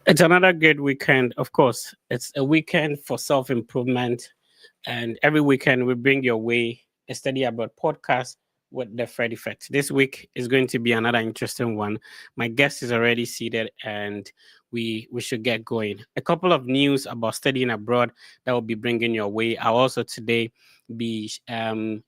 It's another good weekend. Of course, it's a weekend for self improvement. And every weekend, we bring your way a study abroad podcast with the Fred Effect. This week is going to be another interesting one. My guest is already seated, and we should get going. A couple of news about studying abroad that will be bringing your way. I'll also today be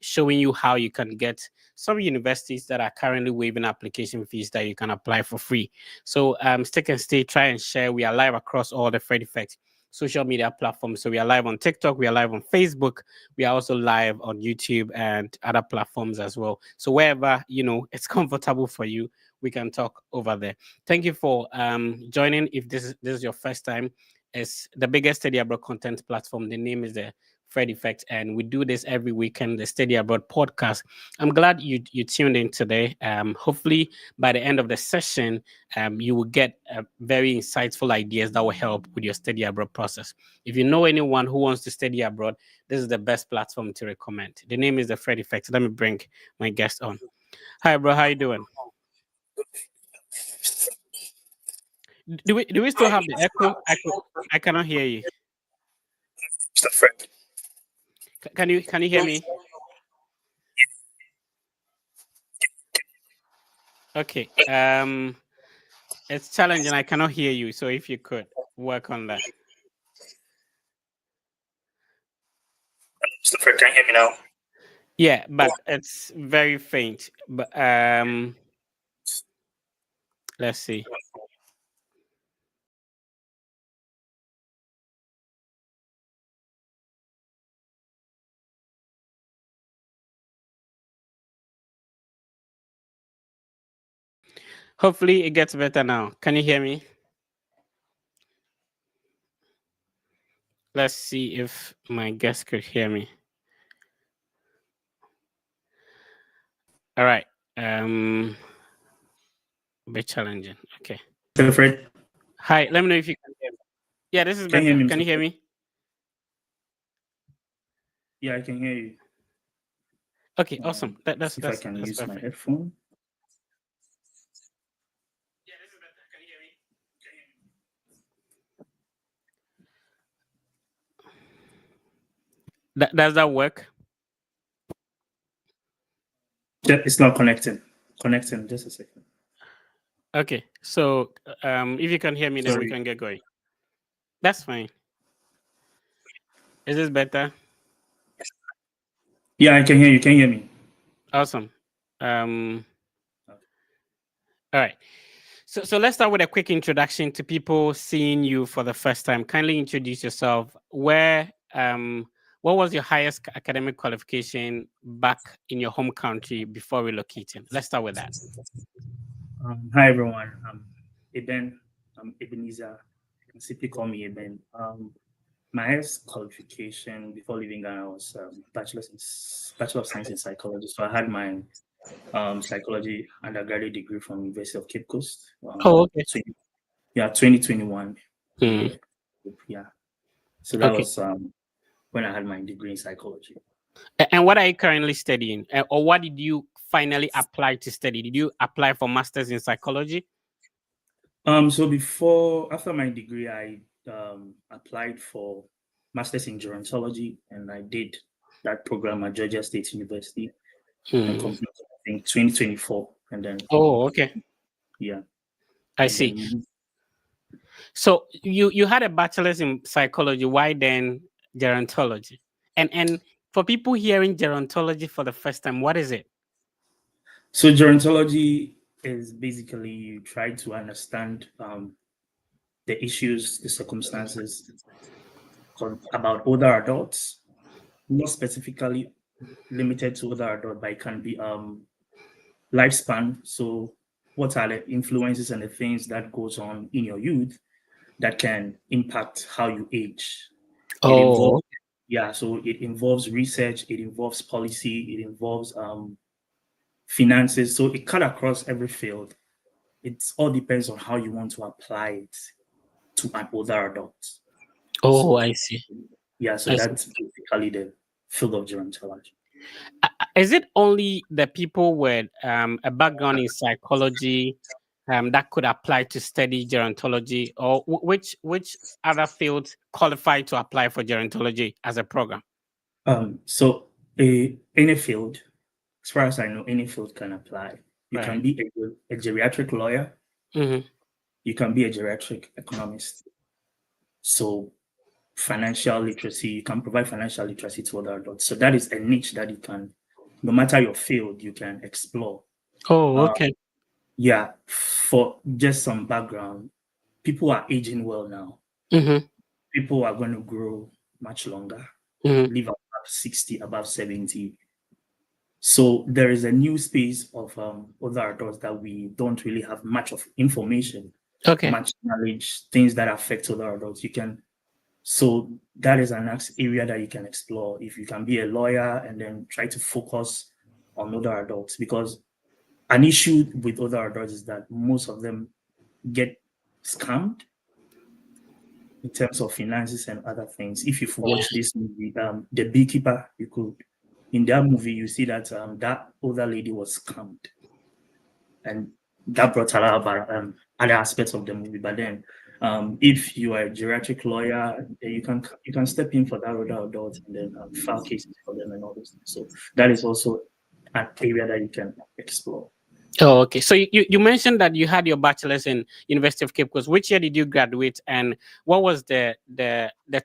showing you how you can get some universities that are currently waiving application fees that you can apply for free. So stick and stay, try and share. We are live across all the Fred Effect social media platforms. So we are live on TikTok, we are live on Facebook, we are also live on YouTube and other platforms as well. So wherever it's comfortable for you, we can talk over there. Thank you for joining. If this is your first time, it's the biggest study abroad content platform. The name is the Fred Effect, and we do this every weekend. The Study Abroad podcast. I'm glad you tuned in today. Hopefully by the end of the session, you will get very insightful ideas that will help with your study abroad process. If you know anyone who wants to study abroad, this is the best platform to recommend. The name is the Fred Effect. Let me bring my guest on. Hi, bro. How you doing? Do we still have the echo? I cannot hear you. Mr. Fred. Can you hear me? Okay. It's challenging. I cannot hear you. So if you could work on that. Mr. Fred, can you hear me now? Yeah, but it's very faint. But let's see. Hopefully it gets better now. Can you hear me? Let's see if my guest could hear me. All right. A bit challenging. Okay. Mr. Fred, Hi. Let me know if you can hear me. Yeah, this is can you hear better. me? Can you hear me? Yeah, I can hear you. Okay. Awesome. That's See if I can that's use my perfect. headphone. Yeah, this is better. Can you hear me? Does that work? It's not connecting. Connecting. Just a second. Okay. So if you can hear me, then we Sorry. can get going. That's fine. Is this better? Yeah, I can hear you. Can you hear me? Awesome. All right. So let's start with a quick introduction to people seeing you for the first time. Kindly introduce yourself. What was your highest academic qualification back in your home country before relocating? Let's start with that. Hi, everyone. I'm Eben. I'm Ebenezer. You can simply call me Eben. My highest qualification before leaving Ghana was Bachelor of Science in Psychology. So I had my psychology undergraduate degree from University of Cape Coast. Oh, okay. 2021 Hmm. year. Yeah. So that Okay. was when I had my degree in psychology. And what are you currently studying? Or what did you finally apply to study? Did you apply for masters in psychology? So after my degree, I applied for masters in gerontology, and I did that program at Georgia State University and Hmm. completed, I think, 2024, and then Oh, okay. yeah, I and see. then So you had a bachelor's in psychology. Why then gerontology? And for people hearing gerontology for the first time, what is it? so gerontology is basically you try to understand the issues, the circumstances about older adults, not specifically limited to older adults, but it can be lifespan. So what are the influences and the things that goes on in your youth that can impact how you age? It Oh, involves so it involves research, it involves policy, it involves finances. So it cut across every field. It all depends on how you want to apply it to an older adult. oh, So I see. so I see. that's basically the field of gerontology. Is it only the people with a background in psychology that could apply to study gerontology, or which other fields qualify to apply for gerontology as a program? So any field, as far as I know, any field can apply. You can Right. be a geriatric lawyer. Mm-hmm. You can be a geriatric economist. So financial literacy, you can provide financial literacy to other adults. So that is a niche that you can, no matter your field, you can explore. Oh, Uh, okay. yeah, for just some background, people are aging well now. Mm-hmm. People are going to grow much longer, Mm-hmm. live above 60, above 70. So there is a new space of other adults that we don't really have much of information, Okay. much knowledge, things that affect other adults. You can, so that is an area that you can explore if you can be a lawyer and then try to focus on other adults, because an issue with other adults is that most of them get scammed in terms of finances and other things. If you've Yeah. watched this movie, The Beekeeper, you could, in that movie, you see that that older lady was scammed, and that brought a lot of other aspects of the movie. But then, if you are a geriatric lawyer, then you can step in for that older adult and then file cases for them and all those things. So that is also an area that you can explore. Oh, okay. So you mentioned that you had your bachelor's in University of Cape Coast. Which year did you graduate, and what was the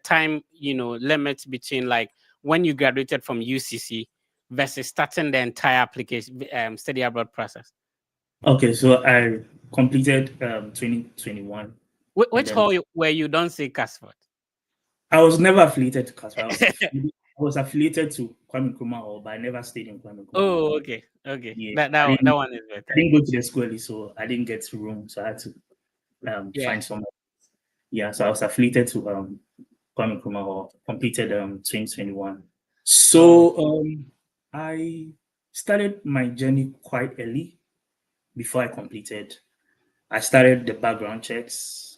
time limit between like when you graduated from UCC versus starting the entire application study abroad process? Okay, so I completed 2021, and Which then hall were you? Don't say Casford. I was never affiliated to Casper. I was affiliated to Kwame Nkrumah Hall, but I never stayed in Kwame Nkrumah Hall. Oh, okay, okay. Yeah, That I that didn't. that one is I better. didn't go to the school early, so I didn't get room. So I had to Yeah. find somewhere. Yeah, so I was affiliated to Kwame Nkrumah Hall. Completed 2021. Oh. So I started my journey quite early. Before I completed, I started the background checks.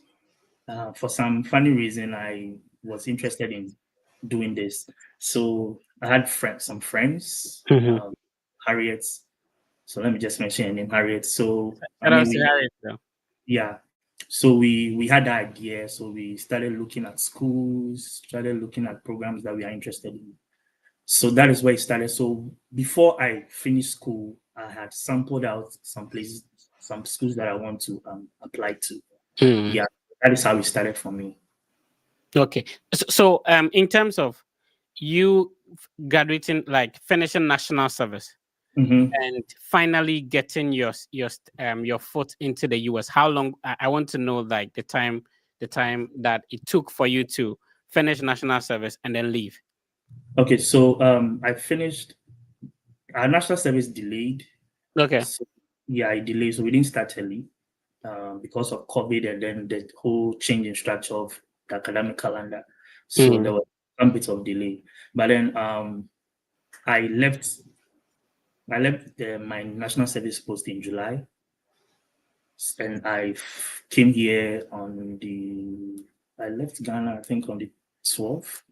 For some funny reason, I was interested in doing this. So I had some friends, Mm-hmm. Harriet. So let me just mention her name, Harriet. So I Shout mean, out to Harriet, though. yeah. So we had the idea. So we started looking at schools, started looking at programs that we are interested in. So that is where it started. So before I finished school, I had sampled out some places, some schools that I want to apply to. Hmm. Yeah, that is how it started for me. Okay. So, in terms of you graduating, like finishing national service Mhm. and finally getting your foot into the US, how long? I want to know like the time that it took for you to finish national service and then leave. Okay, so I finished our national service delayed. Okay. So yeah, it delayed. So we didn't start early because of COVID and then the whole change in structure of the academic calendar. So Mm. there was some bit of delay. But then I left. I left my national service post in July, and came here on the. I left Ghana, I think, on the 12th,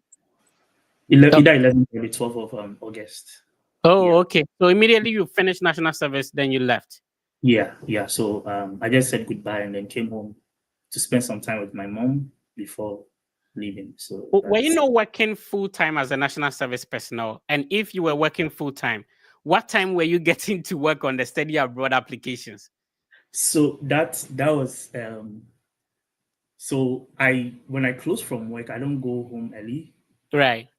Oh, either 11th or the 12th of August. oh, Yeah. okay. So immediately you finished national service, then you left. Yeah, yeah. So I just said goodbye and then came home to spend some time with my mom before leaving. So Were you that's not working full time as a national service personnel? And if you were working full time, what time were you getting to work on the study abroad applications? so that was so I when I close from work, I don't go home early, Right.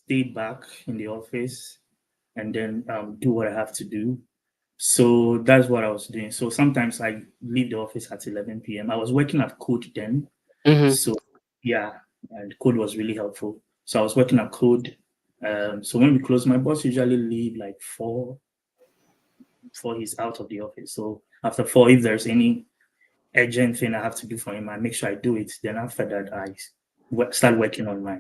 stay back in the office and then do what I have to do. So that's what I was doing. So sometimes I leave the office at 11 p.m. I was working at Code then. Mm-hmm. So yeah, and Code was really helpful. So I was working at Code. So when we close, my boss usually leave like 4 before he's out of the office. So after 4, if there's any urgent thing I have to do for him, I make sure I do it. Then after that, I start working on my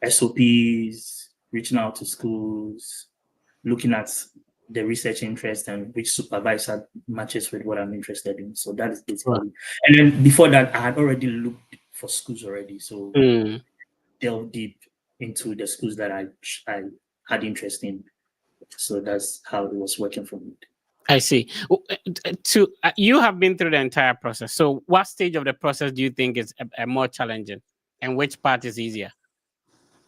SOPs, reaching out to schools, looking at the research interest and which supervisor matches with what I'm interested in. So that is Right. basically. And then before that, I had already looked for schools already. So Mm. delve deep into the schools that I had interest in. So that's how it was working for me. I see. You have been through the entire process. So, what stage of the process do you think is a more challenging, and which part is easier?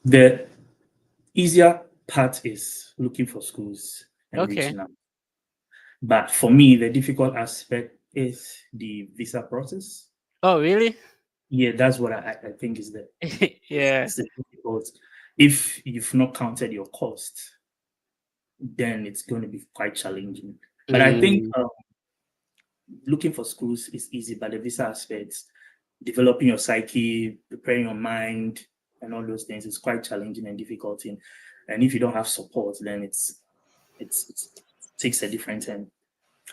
The easier part is looking for schools and Okay. reaching out. But for me, the difficult aspect is the visa process. Oh, really? Yeah, that's what I think is Yeah. it's the difficult. If you've not counted your cost, then it's going to be quite challenging. But I think Mm, looking for schools is easy, but the visa aspects, developing your psyche, preparing your mind, and all those things is quite challenging and difficult. And if you don't have support, then it takes a different turn.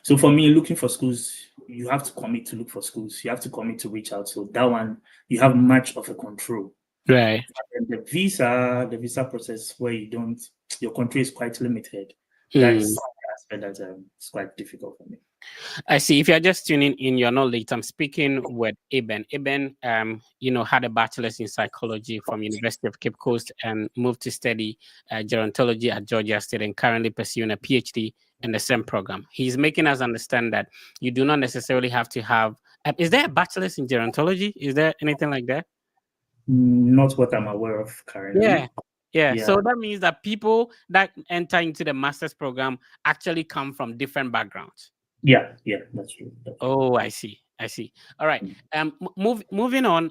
So for me, looking for schools, you have to commit to look for schools. You have to commit to reach out. So that one, you have much of a control. right. And the visa process where you don't, your country is quite limited. That Mm. is the aspect that is quite difficult for me. I see. If you're just tuning in, you're not late. I'm speaking with Eben. Eben, had a bachelor's in psychology from University of Cape Coast and moved to study gerontology at Georgia State and currently pursuing a PhD in the same program. He's making us understand that you do not necessarily have to have. Is there a bachelor's in gerontology? Is there anything like that? Not what I'm aware of Yeah. currently. Yeah. Yeah, So that means that people that enter into the master's program actually come from different backgrounds. yeah, that's true. That's true. Oh, I see. I see. All right. Moving on.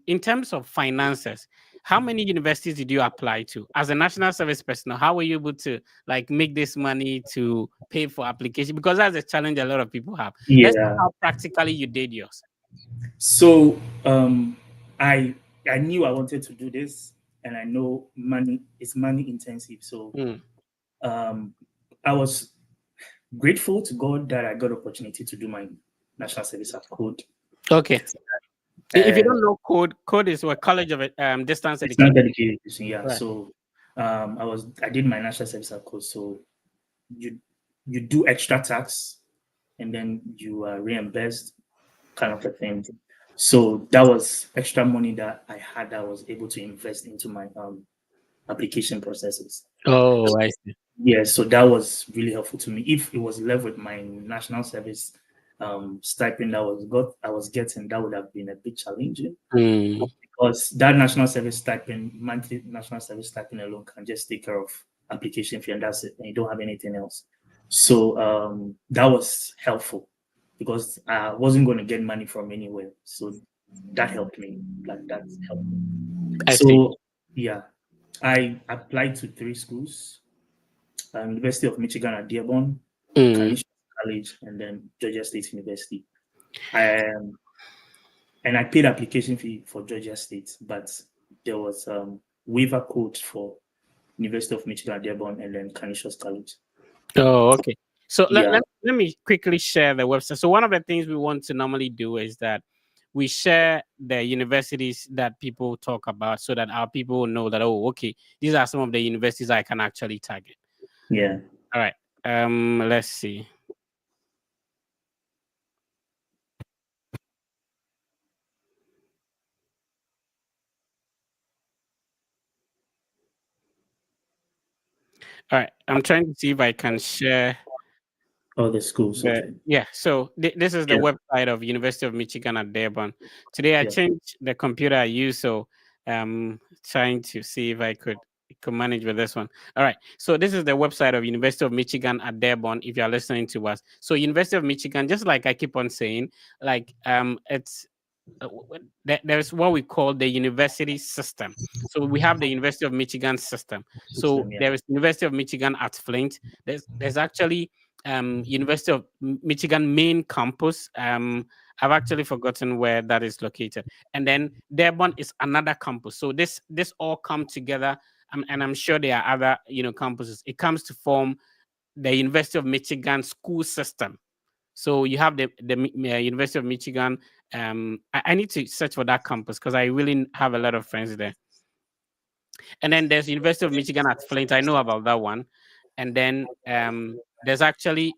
In terms of finances, how many universities did you apply to as a national service personnel? How were you able to like make this money to pay for application? Because that's a challenge a lot of people have. Let's see Yeah. how practically you did yours. So I I knew I wanted to do this, and I know money is money intensive. So Mm. um, I was grateful to God that I got opportunity to do my national service at code. Okay. If you And don't know code is what college of distance it's not education. dedication, yeah. Right. So I did my national service at code. So you you do extra tax and then you are reimbursed, kind of a thing. So that was extra money that I had that I was able to invest into my application processes. Oh, I see. Yeah, so that was really helpful to me. If it was left with my national service stipend that I was getting, that would have been a bit challenging Mm. because that national service stipend, monthly national service stipend alone can just take care of application fee and that's it, and you don't have anything else. So that was helpful because I wasn't going to get money from anywhere. So that helped me. Like that helped me. I see. So yeah, I applied to 3 schools: University of Michigan at Dearborn, Mm. Canisius College, and then Georgia State University. Um, and I paid application fee for Georgia State, but there was waiver code for University of Michigan at Dearborn and then Canisius College. Oh, okay. So Yeah, let me quickly share the website. So one of the things we want to normally do is that we share the universities that people talk about so that our people will know that, oh, okay, these are some of the universities I can actually target. yeah. All right. Let's see. All right. I'm trying to see if I can share. All the schools, okay. Yeah, so this is the Yeah, website of University of Michigan at Dearborn. Today I yeah. changed the computer I use, so trying to see if I could manage with this one. All right, so this is the website of University of Michigan at Dearborn. If you are listening to us, so University of Michigan, just like I keep on saying, like it's there's what we call the university system. So we have the University of Michigan system. So System, yeah. there is University of Michigan at Flint. There's actually University of Michigan main campus. I've actually forgotten where that is located. And then Dearborn is another campus. So this all come together, and I'm sure there are other campuses. It comes to form the University of Michigan school system. So you have the University of Michigan. I need to search for that campus because I really have a lot of friends there. And then there's University of Michigan at Flint. I know about that one. And then there's actually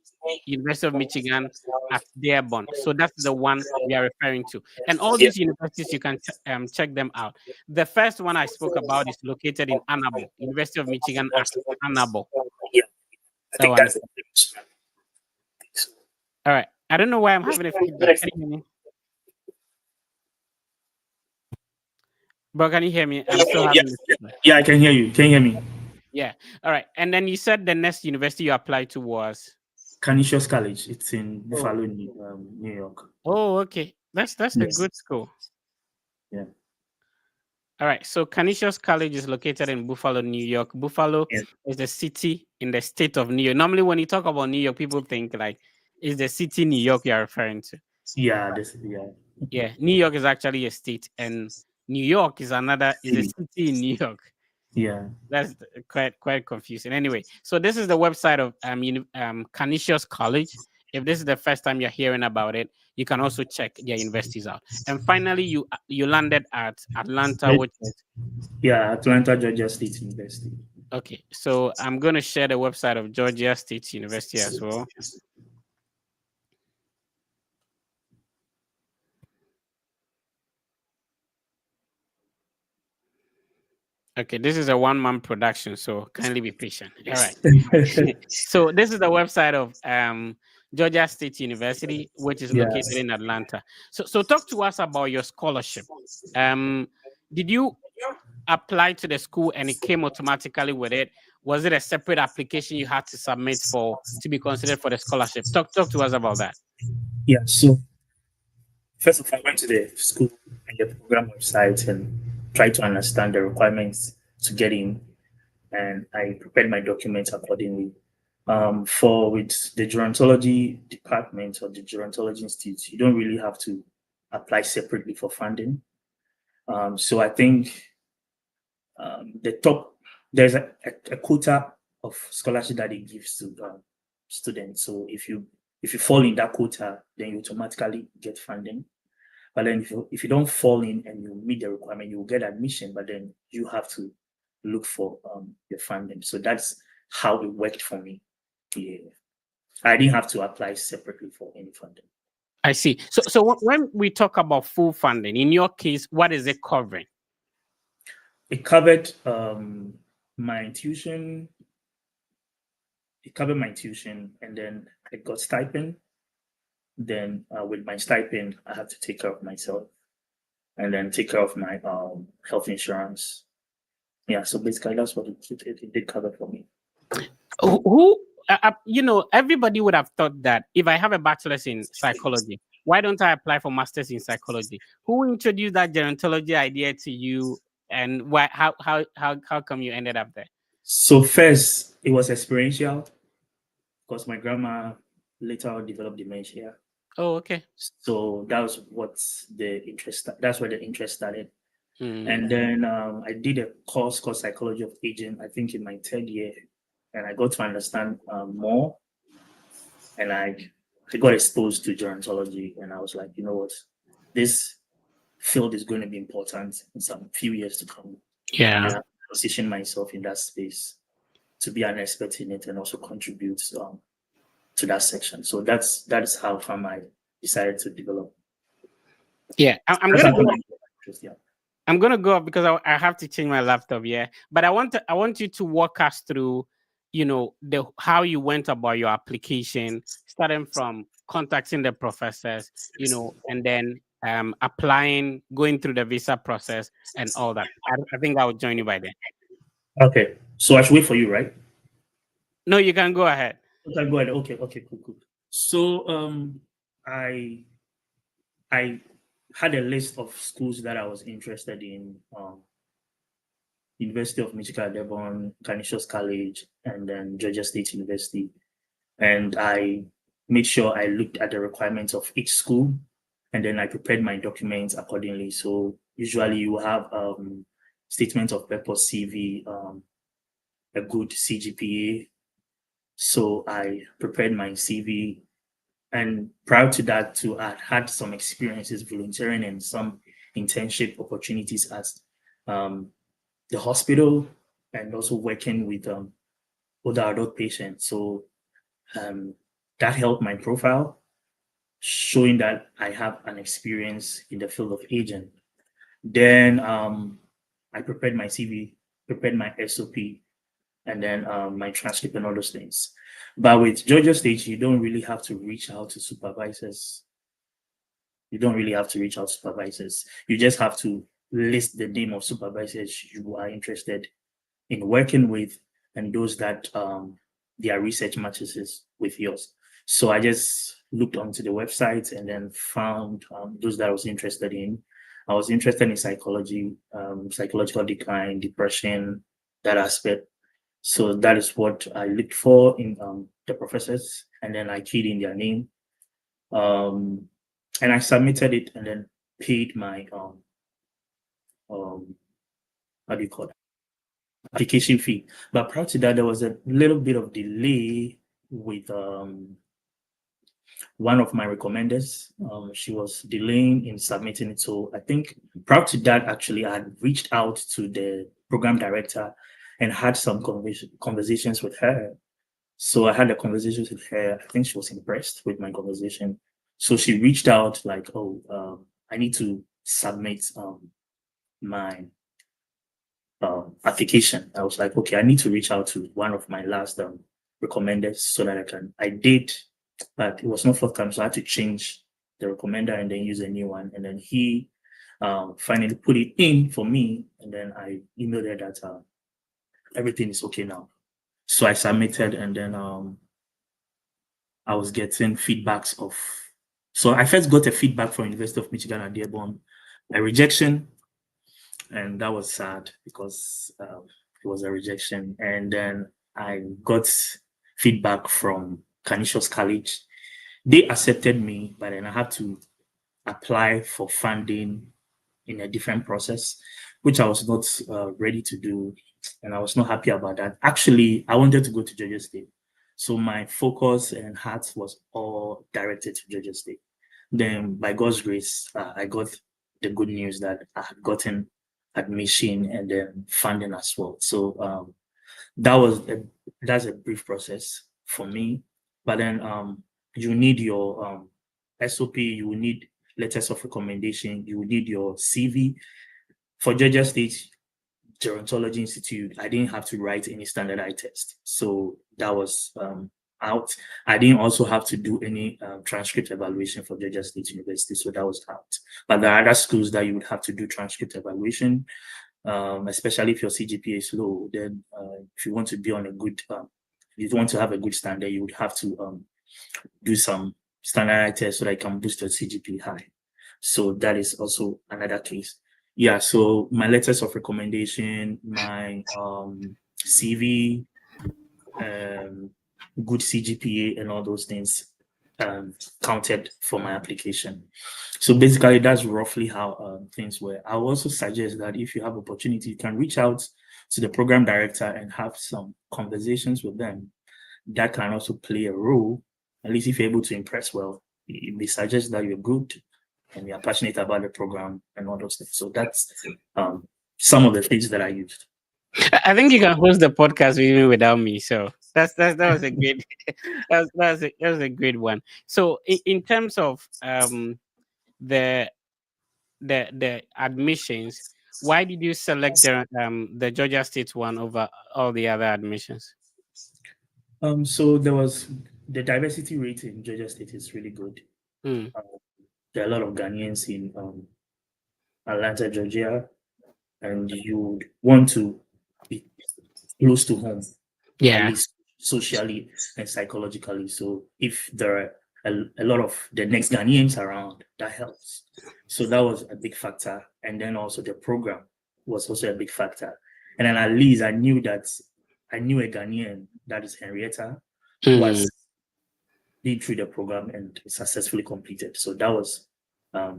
University of Michigan at Dearborn. So that's the one we are referring to. And all Yeah, these universities, you can check them out. The first one I spoke about is located in Ann Arbor, University of Michigan at Ann Arbor. yeah. I That think one. that's the difference. I don't know why I'm having a feedback. Can you hear me? Bro, can you hear me? I'm still Yeah, having this feedback. yeah, I can hear you. Can you hear me? Yeah. All right. And then you said the next university you applied to was. Canisius College. It's in Oh. Buffalo, New York. Oh, okay. That's a Yes. good school. Yeah. All right. So Canisius College is located in Buffalo, New York. Buffalo Yeah. is the city in the state of New York. Normally, when you talk about New York, people think like it's the city New York you're referring to. Yeah. This. Yeah. Yeah, New York is actually a state, and New York is a City. city in New York. Yeah. That's quite confusing. Anyway, so this is the website of Canisius College. If this is the first time you're hearing about it, you can also check their universities out. And finally, you landed at Atlanta, which is Yeah. Atlanta, Georgia State University. okay. So I'm going to share the website of Georgia State University as well. Okay, this is a one-man production, so kindly be patient. All right. So this is the website of Georgia State University, which is located Yes. in Atlanta. So talk to us about your scholarship. Did you apply to the school and it came automatically with it? Was it a separate application you had to submit for to be considered for the scholarship? Talk to us about that. Yeah. So first of all, I went to the school and the program website and tried to understand the requirements to get in, and I prepared my documents accordingly. For with the gerontology department or the gerontology institute, you don't really have to apply separately for funding. So I think the top there's a quota of scholarship that it gives to students. So if you fall in that quota, then you automatically get funding. But then if you don't fall in and you meet the requirement, you will get admission. But then you have to look for your funding. So that's how it worked for me. Yeah. I didn't have to apply separately for any funding. I see. So when we talk about full funding, in your case, what is it covering? It covered my tuition. It covered my tuition, and then I got stipend. Then with my stipend, I had to take care of myself, and then take care of my health insurance. Yeah, so basically that's what it did cover for me. Who everybody would have thought that if I have a bachelor's in psychology, why don't I apply for master's in psychology? Who introduced that gerontology idea to you, and why how come you ended up there? So first, it was experiential because my grandma later developed dementia. Oh, okay. So that was what the interest. That's where the interest started. Hmm. And then I did a course called Psychology of Aging, I think in my third year, and I got to understand more. And I got exposed to gerontology, and I was like, you know what, this field is going to be important in some few years to come. Yeah. And I position myself in that space to be an expert in it and also contribute to that section. So that's how come I decided to develop. Yeah. I'm That's gonna how go. come I developed interest, yeah. I'm gonna go up because I have to change my laptop. Yeah, but I want you to walk us through, the how you went about your application, starting from contacting the professors, and then applying, going through the visa process and all that. I think I will join you by then. Okay. So I should wait for you, right? No, you can go ahead. Okay, go ahead. Okay, okay, cool. So I I had a list of schools that I was interested in. University of Michigan at Devon, Canisius College, and then Georgia State University. And I made sure I looked at the requirements of each school, and then I prepared my documents accordingly. So usually you have statement of purpose, CV, a good CGPA. So I prepared my CV, and prior to that, too, I had some experiences volunteering and some internship opportunities at um, the hospital and also working with older adult patients. So um, that helped my profile, showing that I have an experience in the field of aging. Then I prepared my CV, prepared my SOP, and then my transcript and all those things. But with Georgia State, you don't really have to reach out to supervisors. You don't really have to reach out to supervisors. You just have to list the name of supervisors you are interested in working with, and those that their research matches with yours. So I just looked onto the website and then found those that I was interested in. I was interested in psychology, psychological decline, depression, that aspect. So that is what I looked for in the professors, and then I keyed in their name, and I submitted it, and then paid my how do you call it, application fee. But prior to that, there was a little bit of delay with one of my recommenders. She was delaying in submitting it. So I think prior to that, actually, I had reached out to the program director and had some conversations with her. So I had a conversation with her. I think she was impressed with my conversation. So she reached out like, oh, I need to submit my application. I was like, okay, I need to reach out to one of my last recommenders so that I did, but it was not forthcoming. So I had to change the recommender and then use a new one. And then he finally put it in for me. And then I emailed her that everything is okay now. So I submitted, and then I was getting feedbacks of. So I first got a feedback from University of Michigan at Dearborn, a rejection, and that was sad because it was a rejection. And then I got feedback from Canisius College. They accepted me, but then I had to apply for funding in a different process, which I was not ready to do, and I was not happy about that. Actually, I wanted to go to Georgia State, so my focus and heart was all directed to Georgia State. Then, by God's grace, I got the good news that I had gotten admission and then funding as well. So that's a brief process for me. But then you need your SOP, you will need letters of recommendation, you will need your CV. For Georgia State Gerontology Institute, I didn't have to write any standardized test. So that was out. I didn't also have to do any transcript evaluation for Georgia State University. So that was out. But there are other schools that you would have to do transcript evaluation, especially if your CGPA is low. Then if you want to be on a good, if you want to have a good standard, you would have to do some standardized tests so that you can boost your CGPA high. So that is also another case. Yeah, so my letters of recommendation, my CV, good CGPA, and all those things counted for my application. So basically, that's roughly how things were. I will also suggest that if you have opportunity, you can reach out to the program director and have some conversations with them. That can also play a role, at least if you're able to impress well. They suggest that you're good and you're passionate about the program and all those things. So that's some of the things that I used. I think you can host the podcast even without me. So that was a great that was a great one. So in terms of the the admissions, why did you select the Georgia State one over all the other admissions? So there was the diversity rate in Georgia State is really good. Mm. There are a lot of Ghanaians in Atlanta, Georgia, and you want to be close to home, at Yeah. least socially and psychologically. So if there are a lot of the next Ghanaians around, that helps. So that was a big factor. And then also the program was also a big factor. And then at least I knew a Ghanaian, that is Henrietta, who has been through the program and successfully completed. So that was a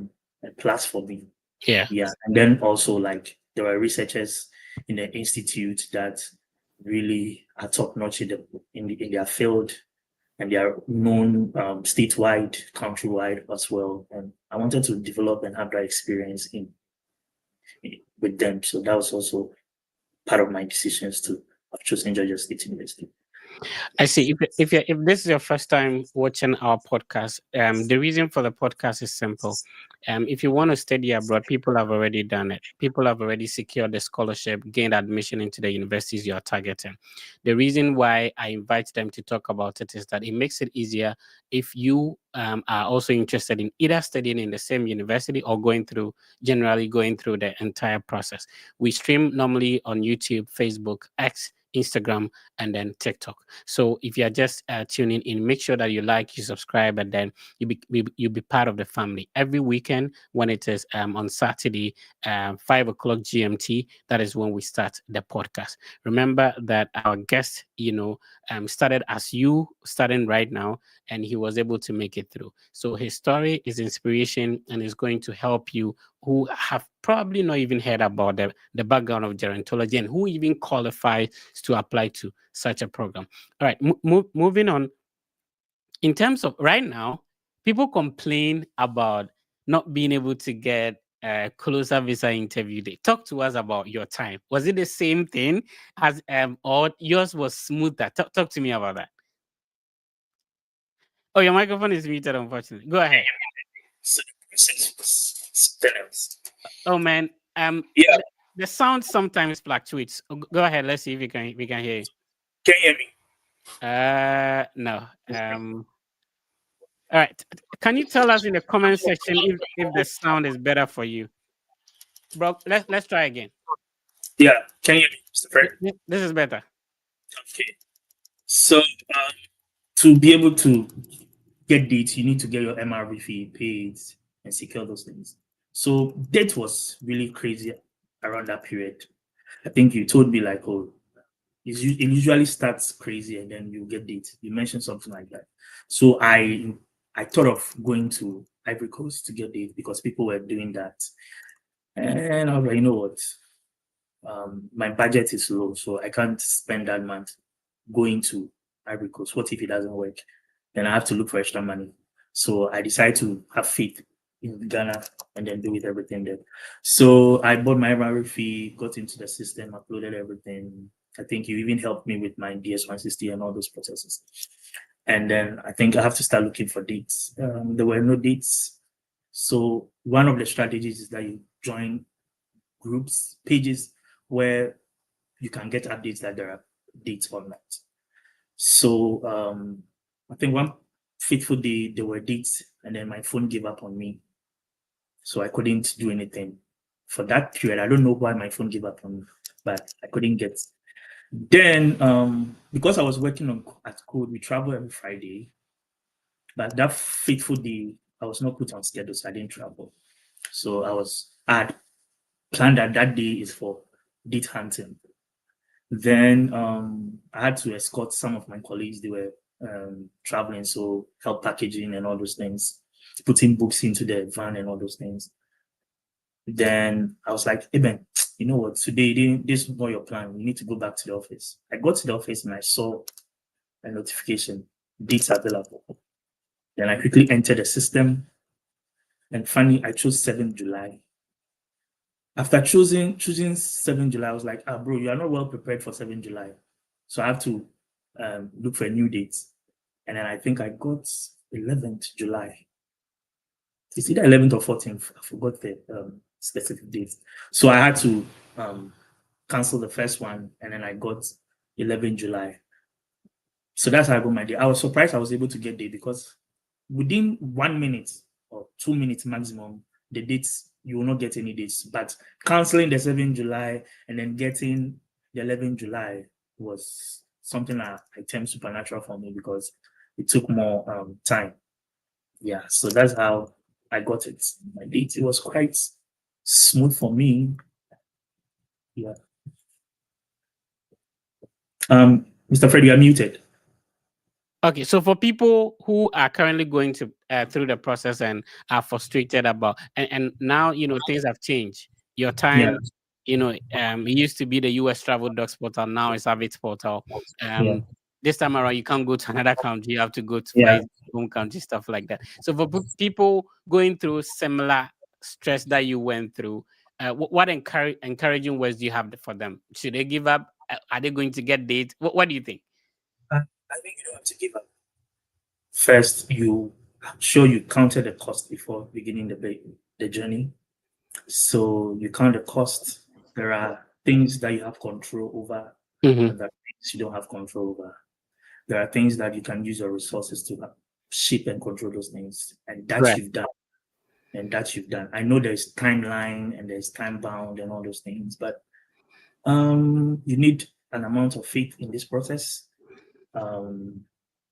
plus for me. Yeah. Yeah. And then also like there were researchers in the institute that really are top notch in their field, and they are known statewide, countrywide as well. And I wanted to develop and have that experience with them. So that was also part of my decisions to have chosen Georgia State University. I see. If this is your first time watching our podcast, the reason for the podcast is simple. If you want to study abroad, people have already done it. People have already secured the scholarship, gained admission into the universities you are targeting. The reason why I invite them to talk about it is that it makes it easier if you are also interested in either studying in the same university or generally going through the entire process. We stream normally on YouTube, Facebook, X, Instagram, and then TikTok. So if you are just tuning in, make sure that you like, you subscribe, and then you be part of the family. Every weekend when it is on Saturday, 5 o'clock GMT, that is when we start the podcast. Remember that our guest, started as you starting right now, and he was able to make it through. So his story is inspiration and is going to help you who have probably not even heard about the background of gerontology and who even qualifies to apply to such a program. All right, moving on. In terms of right now, people complain about not being able to get a closer visa interview day. Talk to us about your time. Was it the same thing as or yours was smoother? Talk to me about that. Oh, your microphone is muted, unfortunately. Go ahead. So the process was something else. Oh man, Yeah, the sound sometimes fluctuates. Go ahead. Let's see if we can hear you. can you hear me? No. All right. Can you tell us in the comment section if the sound is better for you, bro? Let's try again. Yeah, can you hear me, Mr. Fred? This is better. Okay. So to be able to get dates, you need to get your MRV fee paid and secure those things. So date was really crazy around that period. I think you told me like, oh, it usually starts crazy and then you get date. You mentioned something like that. So I thought of going to Ivory Coast to get date because people were doing that. And I was like, you know what? My budget is low, so I can't spend that month going to Ivory Coast. What if it doesn't work? Then I have to look for extra money. So I decided to have faith in Ghana and then do with everything there. So I bought my Ivory fee, got into the system, uploaded everything. I think you even helped me with my DS160 and all those processes. And then I think I have to start looking for dates. There were no dates. So one of the strategies is that you join groups, pages where you can get updates that there are dates or not. So I think one fateful day there were dates, and then my phone gave up on me, so I couldn't do anything for that period. I don't know why my phone gave up on me, but I couldn't get. Then because I was working at Code, we travel every Friday, but that fateful day I was not put on schedule, so I didn't travel. So I had planned that day is for date hunting. Then I had to escort some of my colleagues. They were traveling, so help packaging and all those things, putting books into the van and all those things. Then I was like, hey Ben, you know what? Today this is not your plan. You need to go back to the office. I got to the office and I saw a notification, dates available. Then I quickly entered the system, and finally I chose 7th July. After choosing 7th July, I was like, bro, you are not well prepared for 7th July. So I have to look for a new date. And then I think I got 11th July. It's either 11th or 14th. I forgot the specific date. So I had to cancel the first one, and then I got 11th July. So that's how I got my day. I was surprised I was able to get there because within 1 minute or 2 minutes maximum, the dates, you will not get any dates. But canceling the 7th July and then getting the 11th July was something I termed supernatural for me because it took more time. Yeah, so that's how I got it. My date, it was quite smooth for me. Yeah. Mr. Fred, you are muted. Okay, so for people who are currently going to through the process and are frustrated about, and now things have changed. Your Yeah. time, it used to be the US Travel Docs portal. Now it's Avid's portal. Yeah. This time around, you can't go to another country. You have to go to Yeah. my home country, stuff like that. So for people going through similar stress that you went through, what encouraging words do you have for them? Should they give up? Are they going to get dates? What do you think? I think you don't have to give up. First, I'm sure you counted the cost before beginning the journey. So you count the cost. There are things that you have control over, Mm-hmm. and there are things you don't have control over. There are things that you can use your resources to shape and control those things, and that Right. you've done. And that you've done. I know there's timeline and there's time bound and all those things, but you need an amount of faith in this process. Um,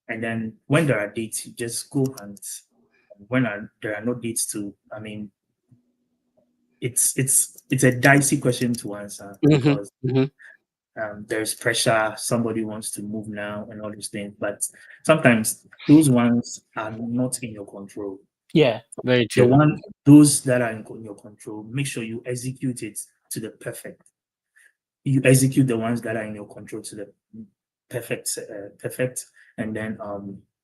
and then when there are dates, you just go and there are no dates to, I mean, it's a dicey question to answer Mm-hmm. because Mm-hmm. there's pressure. Somebody wants to move now and all those things, but sometimes those ones are not in your control. Yeah, very The true. one, those that are in your control, make sure you execute it to the perfect. You execute the ones that are in your control to the perfect, and then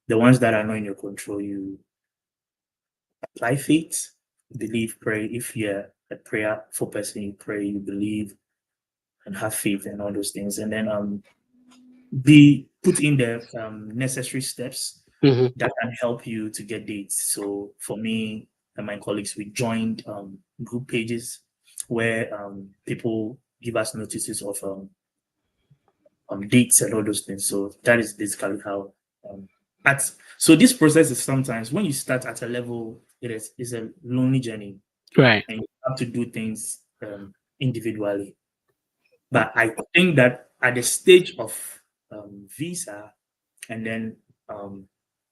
the ones that are not in your control, you apply faith, believe, pray. If you're a prayerful person, you pray, you believe, and have faith, and all those things, and then be put in the necessary steps Mm-hmm. that can help you to get dates. So for me and my colleagues, we joined group pages where people give us notices of dates and all those things. So that is basically how um, at so this process is sometimes when you start at a level, is a lonely journey Right. and you have to do things individually. But I think that at the stage of visa and then um,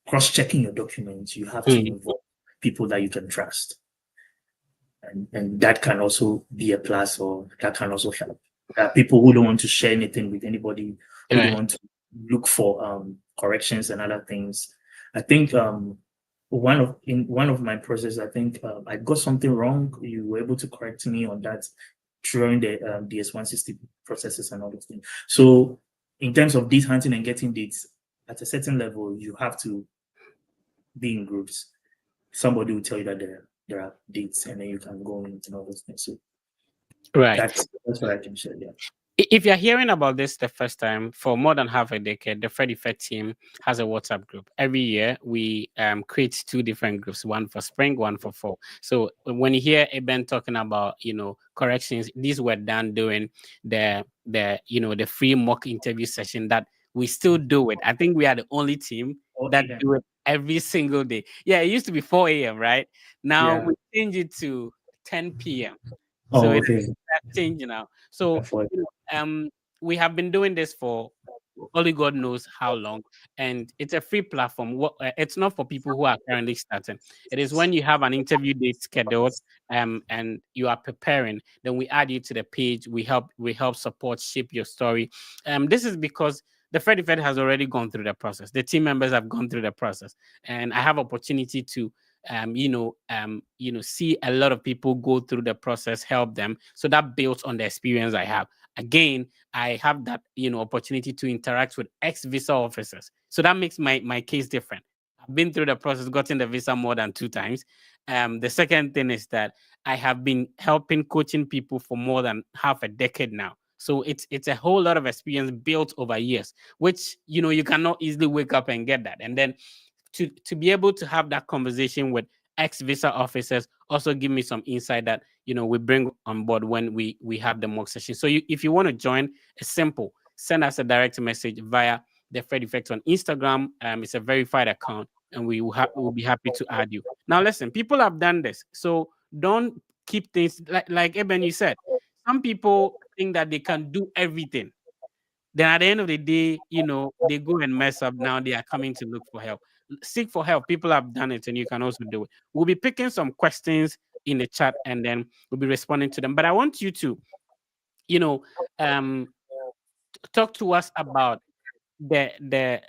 cross-checking your documents, you have to Mm. involve people that you can trust, and that can also be a plus, or that can also help. People who don't want to share anything with anybody, who don't Right. want to look for corrections and other things. I think in one of my process, I think I got something wrong. You were able to correct me on that during the DS-160 processes and all those things. So in terms of date hunting and getting dates, at a certain level, you have to be in groups. Somebody will tell you that there are dates, and then you can go in and all those things. So Right. that's what I can share. Yeah. If you're hearing about this the first time, for more than half a decade, the Fred Effect team has a WhatsApp group. Every year, we create two different groups, one for spring, one for fall. So when you hear Eben talking about, corrections, these were done during the free mock interview session that we still do it. I think we are the only team Or that AM. do it every single day. Yeah, it used to be 4 a.m., right? Now Yeah. we change it to 10 p.m. So Oh, it's okay. that change now. So For we have been doing this for only God knows how long, and it's a free platform. It's not for people who are currently starting. It is when you have an interview date scheduled, and you are preparing. Then we add you to the page. We help support shape your story. This is because the Fred Fed has already gone through the process. The team members have gone through the process, and I have opportunity to see a lot of people go through the process, help them. So that builds on the experience I have. Again, I have that opportunity to interact with ex-visa officers. So that makes my case different. I've been through the process, gotten the visa more than 2 times. The second thing is that I have been helping coaching people for more than half a decade now. So it's a whole lot of experience built over years, which you cannot easily wake up and get that. And then to be able to have that conversation with ex visa officers also give me some insight that we bring on board when we have the mock session. So if you want to join, it's simple. Send us a direct message via the Fred Effect on Instagram. It's a verified account, and we'll be happy to add you. Now, listen, people have done this, so don't keep things like Eben, you said. Some people think that they can do everything. Then at the end of the day, they go and mess up. Now they are coming to look for help. Seek for help. People have done it, and you can also do it. We'll be picking some questions in the chat, and then we'll be responding to them. But I want you to, you know, um, talk to us about the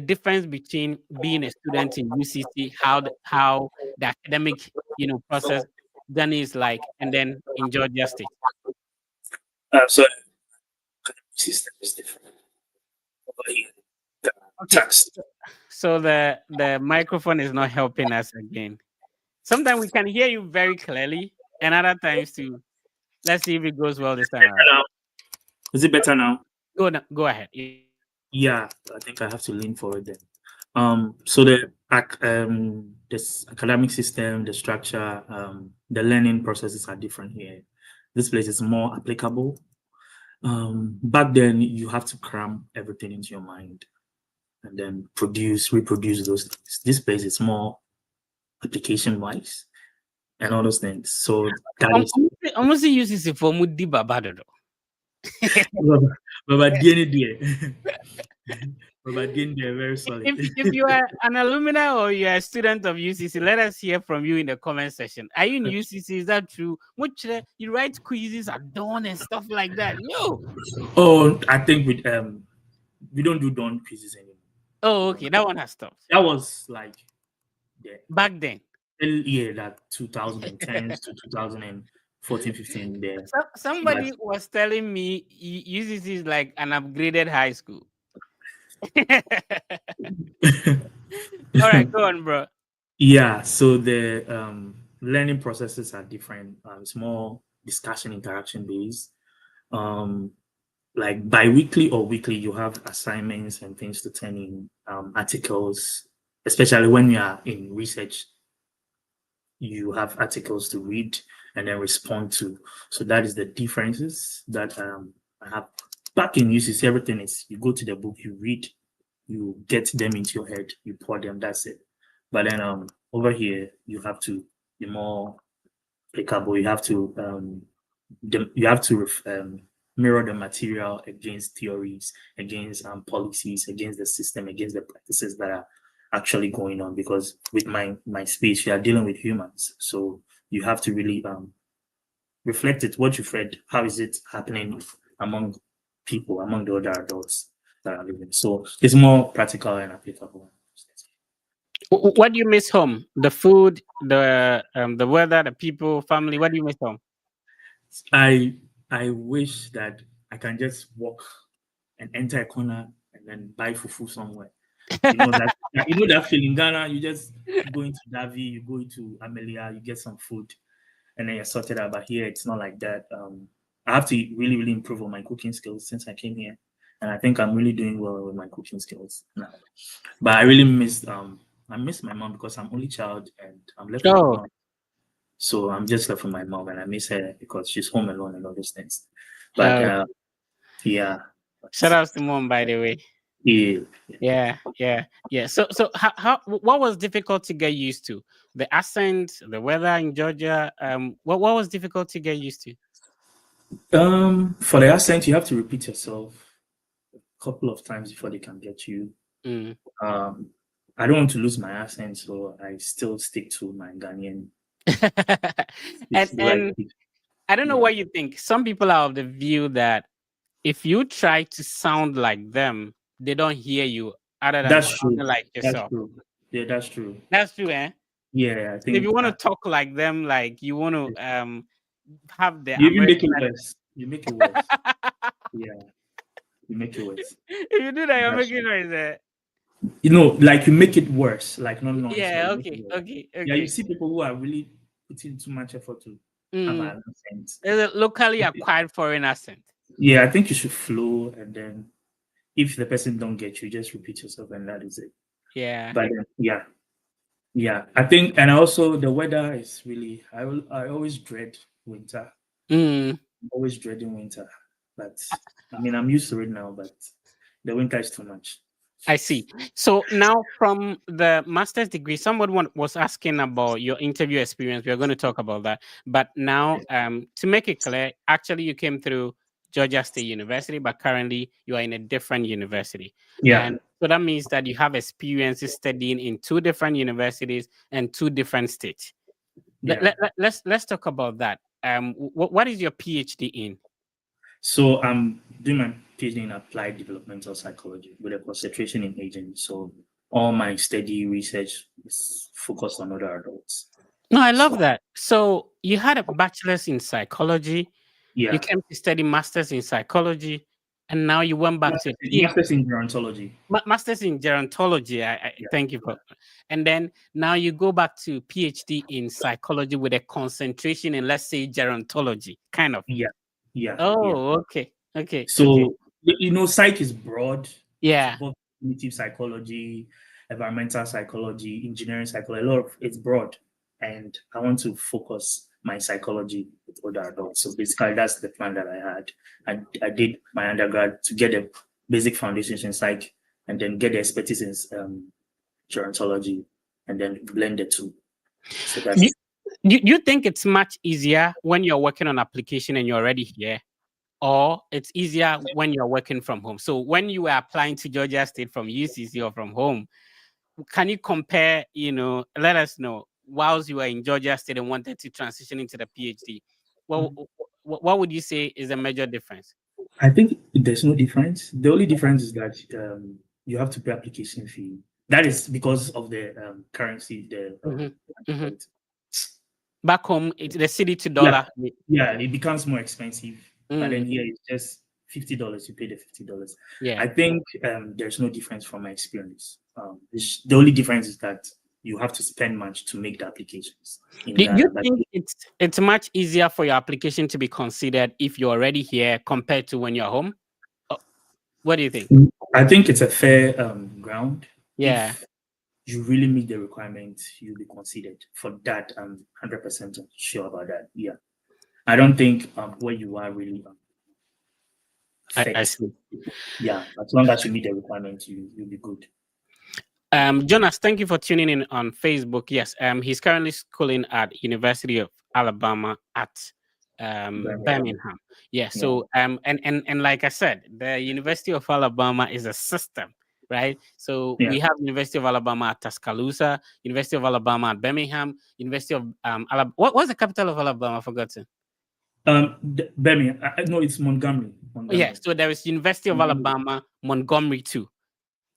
difference between being a student in UCC, how the academic, process journey is like, and then in Georgia State. so the system is different over here. The Okay, tax. so the microphone is not helping us again. Sometimes we can hear you very clearly, and other times too. Let's see if it goes well this time around. Now, is it better now? Go ahead. Yeah. Yeah, I think I have to lean forward then. So this academic system, the structure, the learning processes are different here. This place is more applicable. Back then, you have to cram everything into your mind and then reproduce those things. This place is more application wise and all those things. So that is Almost uses it for Mudi Babado. Robert Guinea there. Robert Guinea there, very solid. If you are an alumni or you are a student of UCC, let us hear from you in the comment section. Are you in UCC? Is that true? Which you write quizzes at dawn and stuff like that? Yo. Oh, I think we don't do dawn quizzes anymore. Oh, okay. That one has stopped. That was like back then. Yeah, that 2010 to 2014, 15 there. Somebody was telling me UCC is like an upgraded high school. All right, go on, bro. Yeah, so the learning processes are different. It's more discussion interaction based. Like bi-weekly or weekly, you have assignments and things to turn in, articles, especially when you are in research. You have articles to read and then respond to. So that is the differences that I have. Back in UCC, everything is you go to the book, you read, you get them into your head, you pour them, that's it. But then over here, you have to be more applicable. You have to mirror the material against theories, against policies, against the system, against the practices that are actually going on. Because with my space, you are dealing with humans, so you have to really reflect it. What you've read, how is it happening among people, among the other adults that are living? So it's more practical and applicable. What do you miss home? The food, the weather, the people, family. What do you miss home? I wish that I can just walk and enter a corner and then buy fufu somewhere. That feeling. Ghana, you just go into Davi, you go into Amelia, you get some food, and then you're sorted out. But here, it's not like that. I have to really, really improve on my cooking skills since I came here, and I think I'm really doing well with my cooking skills now. But I really miss my mom because I'm only child and I'm left with my mom. So I'm just left with my mom, and I miss her because she's home alone and all those things. But yeah. Shout out to mom, by the way. Yeah. So how what was difficult to get used to? The accent, the weather in Georgia. What was difficult to get used to? For the accent, you have to repeat yourself a couple of times before they can get you. I don't want to lose my accent, so I still stick to my Ghanaian. and I don't know what you think. Some people are of the view that if you try to sound like them, they don't hear you other than sounding like yourself. That's true. Yeah, that's true. That's true, eh? Yeah, I think if you want to talk like them, like you want to have the you make it worse. You make it worse. Yeah, you make it worse. If you do that, you're making it worse. Like you make it worse. Like no. Yeah. Okay. Yeah, you see people who are really putting too much effort to have an accent. There's a locally acquired foreign accent. Yeah, I think you should flow, and then if the person don't get you, just repeat yourself, and that is it. Yeah. But yeah. I think, and also the weather is really. I always dread winter. I'm always dreading winter, but I mean I'm used to it now. But the winter is too much. I see. So now from the master's degree, someone was asking about your interview experience. We're going to talk about that. But now, to make it clear, actually you came through Georgia State University, but currently you are in a different university. Yeah. And so that means that you have experiences studying in two different universities and two different states. Yeah. Let's talk about that. What is your PhD in? So I'm doing my PhD in applied developmental psychology with a concentration in aging. So all my study research is focused on other adults. No, I love that. So you had a bachelor's in psychology. Yeah. You came to study master's in psychology, and now you went back to master's in gerontology. Master's in gerontology. Thank you for. And then now you go back to PhD in psychology with a concentration in, let's say, gerontology, kind of. Yeah. Oh, okay. So psych is broad. It Yeah. involves cognitive psychology, environmental psychology, engineering psychology. A lot of it's broad, and I want to focus my psychology with other adults. So basically, that's the plan that I had. I did my undergrad to get the basic foundations in psych, and then get the expertise in gerontology, and then blend the two. So You, that's you think it's much easier when you're working on application and you're already here, or it's easier when you're working from home? So when you were applying to Georgia State from UCC or from home, can you compare, let us know, whilst you were in Georgia State and wanted to transition into the PhD, well, what would you say is a major difference? I think there's no difference. The only difference is that you have to pay application fee. That is because of the currency. Hmm. Hmm. Back home, it's the city to Yeah, dollar. yeah, it becomes more expensive. But then Mm, here it's just $50. You pay the $50. yeah. I think there's no difference from my experience. The only difference is that you have to spend much to make the applications in Do you Ghana. But think it's much easier for your application to be considered if you're already here compared to when you're home? Uh, What do you think? I think it's a fair ground. Yeah, If you really meet the requirements, you'll be considered. For that, I'm 100% sure about that. Yeah. I don't think where you are really I affects. see. Yeah. As long as you meet the requirements, you'll be good. Jonas, thank you for tuning in on Facebook. Yes, he's currently schooling at University of Alabama at Birmingham. Birmingham. Yeah, Yeah. so and like I said, the University of Alabama is a system, right? So Yeah. we have University of Alabama at Tuscaloosa, University of Alabama at Birmingham, University of Alabama. What's the capital of Alabama? I forgot. Birmingham. No, it's Montgomery. Oh, yeah, Montgomery. so there is University of Montgomery. Alabama, Montgomery too.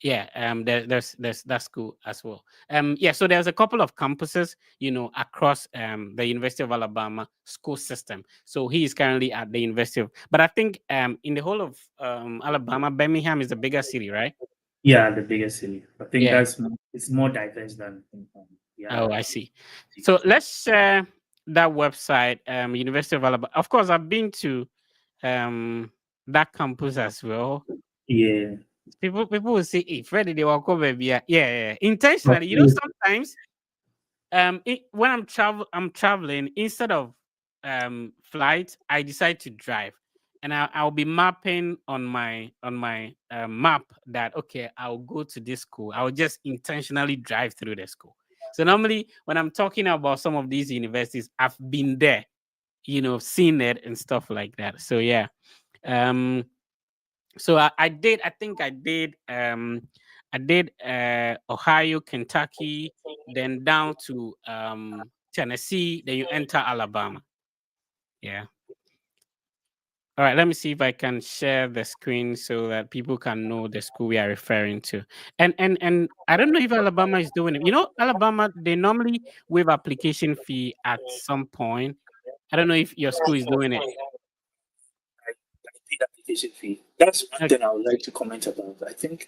Yeah, there's that school as well. Yeah, so there's a couple of campuses, across the University of Alabama school system. So he is currently at the University of, but I think in the whole of Alabama, Birmingham is the bigger city, right? Yeah, the biggest city. I think Yeah. it's more diverse than the Oh, other I see. So cities. let's share that website, University of Alabama. Of course, I've been to um that campus as well. Yeah. People will say, "Hey, Freddie, they walk over here." Yeah, yeah, But intentionally. Sometimes when I'm traveling, instead of flight, I decide to drive, and I'll be mapping on my map that, okay, I'll go to this school. I'll just intentionally drive through the school. So normally when I'm talking about some of these universities, I've been there, seen it and stuff like that. So yeah. um so I think I did Ohio, Kentucky, then down to Tennessee, then you enter Alabama. Yeah. All right, let me see if I can share the screen so that people can know the school we are referring to. And I don't know if Alabama is doing it. Alabama, they normally waive application fee at some point. I don't know if your school is doing it. I paid application fee. That's one Okay, thing I would like to comment about. I think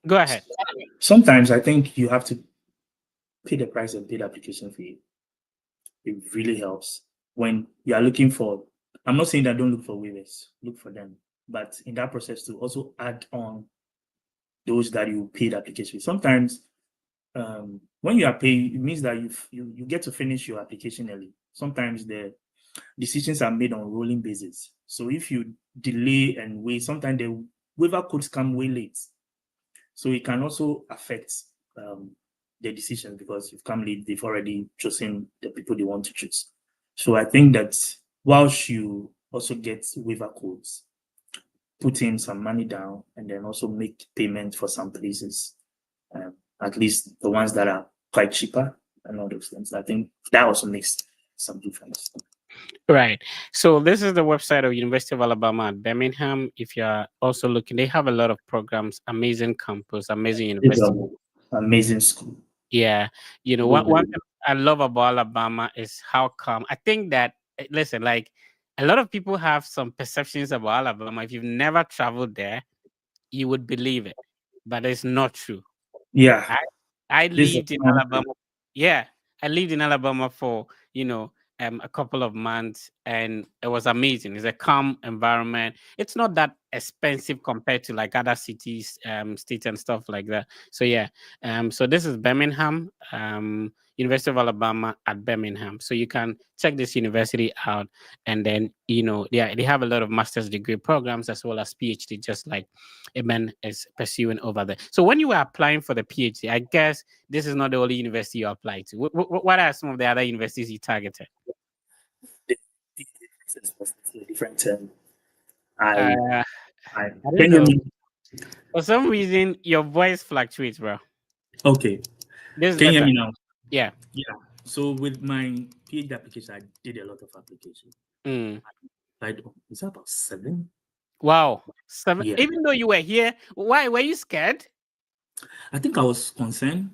go ahead. sometimes I think you have to pay the price and pay the application fee. It really helps when you are looking for. I'm not saying that don't look for waivers, look for them, but in that process to also add on those that you paid application fee. Sometimes when you are paying, it means that you get to finish your application early. Sometimes the decisions are made on rolling basis. So if you delay and wait, sometimes the waiver codes come way late. So it can also affect the decision because you've come late, they've already chosen the people they want to choose. So I think that whilst you also get waiver codes, put in some money down and then also make payment for some places, at least the ones that are quite cheaper and all those things. I think that also makes some difference. Right. So this is the website of University of Alabama at Birmingham. If you're also looking, they have a lot of programs, amazing campus, amazing It's university. an amazing school. Yeah. One thing I love about Alabama is how calm. I think that, listen, like, a lot of people have some perceptions about Alabama. If you've never traveled there, you would believe it, but it's not true. Yeah, I I this is a lived in calm school. Alabama. Yeah, I lived in Alabama for a couple of months, and it was amazing. It's a calm environment. It's not that expensive compared to like other cities, states and stuff like that. So yeah, so this is Birmingham, University of Alabama at Birmingham. So you can check this university out, and then they have a lot of master's degree programs as well as PhD, just like Eben is pursuing over there. So when you were applying for the PhD, I guess this is not the only university you applied to. What are some of the other universities you targeted? The differences was different. I, Uh, I I don't can you hear know. me? For some reason, your voice fluctuates, bro. Okay, This is can you hear better. me now? Yeah. Yeah. So with my PhD application, I did a lot of application. Mm. I is that about seven? Wow. Seven. Yeah. Even though you were here, why were you scared? I think I was concerned.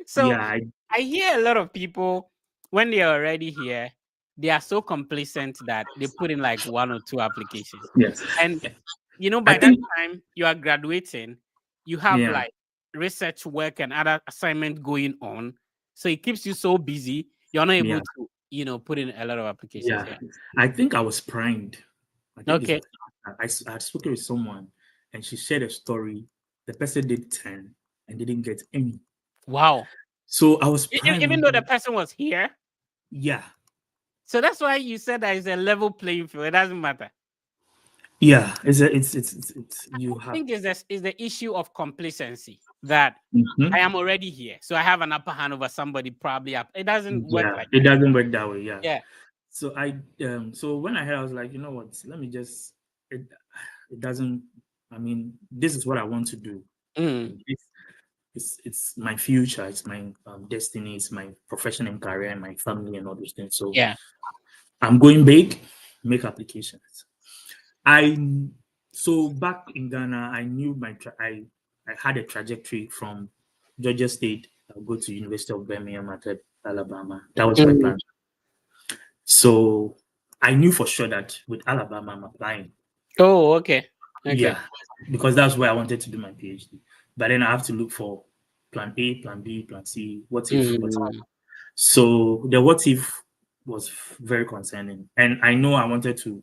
So Yeah. I hear a lot of people when they are already here, they are so complacent that they put in like one or two applications. Yes. And I by that think. time you are graduating, you have Yeah. like research work and other assignment going on. So it keeps you so busy, you're not able Yeah. to, put in a lot of applications. Yeah. Yeah. I think I was primed. I think it's. Okay. I had spoken with someone, and she shared a story. The person did 10 and didn't get any. Wow. So I was Even though the primed. person was here. Yeah. So that's why you said that it's a level playing field. It doesn't matter. Yeah. It's you I have. think is the issue of complacency that Mhm. I am already here. So I have an upper hand over somebody probably up. It doesn't work Yeah. like It that. doesn't work that way. Yeah. Yeah. So so when I heard, I was like, you know what? Let me just. It doesn't. I mean, this is what I want to do. Mm, It's my future. It's my destiny. It's my profession and career and my family and all those things. So yeah. I'm going big. Make applications. I so back in Ghana, I knew I had a trajectory from Georgia State. I'll go to University of Birmingham at Alabama. That was my Mm. plan. So I knew for sure that with Alabama, I'm applying. Oh, okay. Okay. Yeah, because that's where I wanted to do my PhD. But then I have to look for plan A, plan B, plan C. What if? What if? Mm. So the what if was very concerning, and I know I wanted to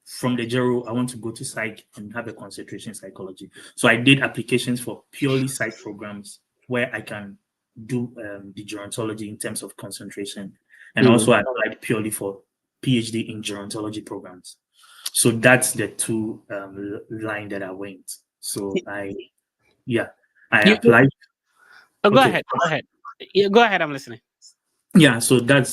from the Gero, I want to go to psych and have a concentration in psychology. So I did applications for purely psych programs where I can do the gerontology in terms of concentration. And Mm. also I applied purely for PhD in gerontology programs. So that's the two line that I went. So yeah, I You applied. oh, go Okay. ahead. Go ahead. Yeah, go ahead. I'm listening. Yeah, so that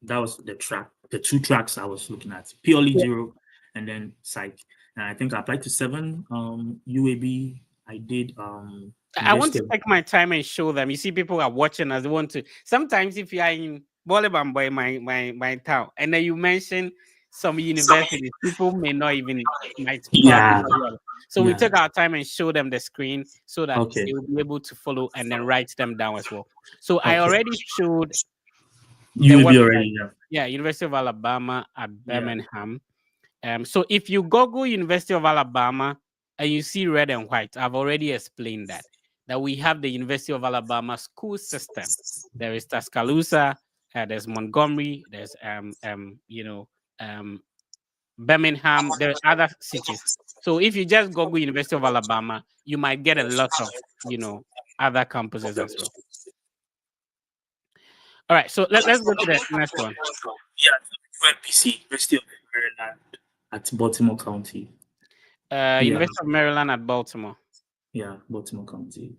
was the track, the two tracks I was looking at, purely Yeah. Giro and then psych. And I think I applied to seven UAB. I did I want University to of. take my time and show them. You see, people are watching as they want to. Sometimes, if you are in Bolibamboy, my town, and then you mention some universities, people may not even might probably Yeah, forget. So we yeah. took our time and show them the screen so that Okay, they will be able to follow and then write them down as well. So I okay. already showed the UAB website. already, yeah. Yeah, University of Alabama at Yeah. Birmingham. So if you Google University of Alabama and you see red and white, I've already explained that we have the University of Alabama school system. There is Tuscaloosa, there's Montgomery, there's um, Birmingham, there are other cities. So if you just Google University of Alabama, you might get a lot of other campuses as well. All right, so let's go to the next one. Yeah, UNPC, University of Maryland at Baltimore County. Yeah, University of Maryland at Baltimore. yeah, Baltimore County.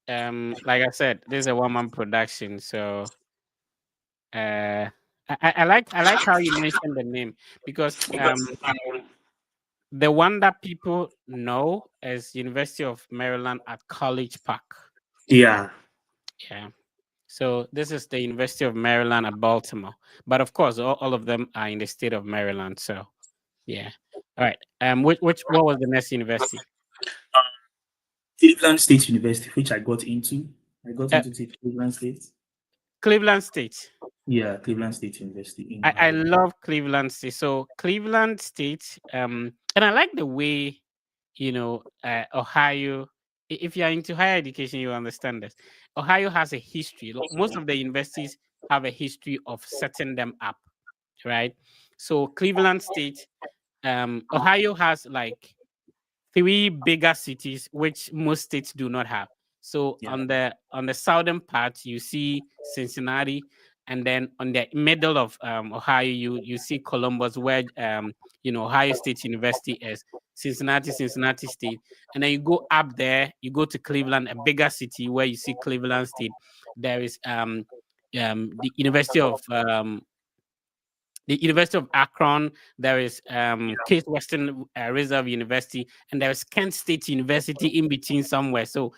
Like I said, this is a one-man production, so I like how you mentioned the name because the one that people know is University of Maryland at College Park. Yeah, Yeah. So this is the University of Maryland at Baltimore. But of course, all of them are in the state of Maryland. So yeah. All right. Which what was the next university? um, Cleveland State University, which I got into. I got Uh, into Cleveland State. Cleveland State. Yeah, Cleveland State University in I Ohio. love Cleveland State. So Cleveland State, and I like the way Ohio. If you are into higher education, you understand this. Ohio has a history. Most of the universities have a history of setting them up, right? So Cleveland State, Ohio has like three bigger cities which most states do not have. So Yeah. on the southern part you see Cincinnati, and then on the middle of Ohio you see Columbus, where Ohio State University is. Cincinnati State, and then you go up there, you go to Cleveland, a bigger city, where you see Cleveland State. There is the University of Akron. There is Case Western Reserve University, and there is Kent State University in between somewhere. So,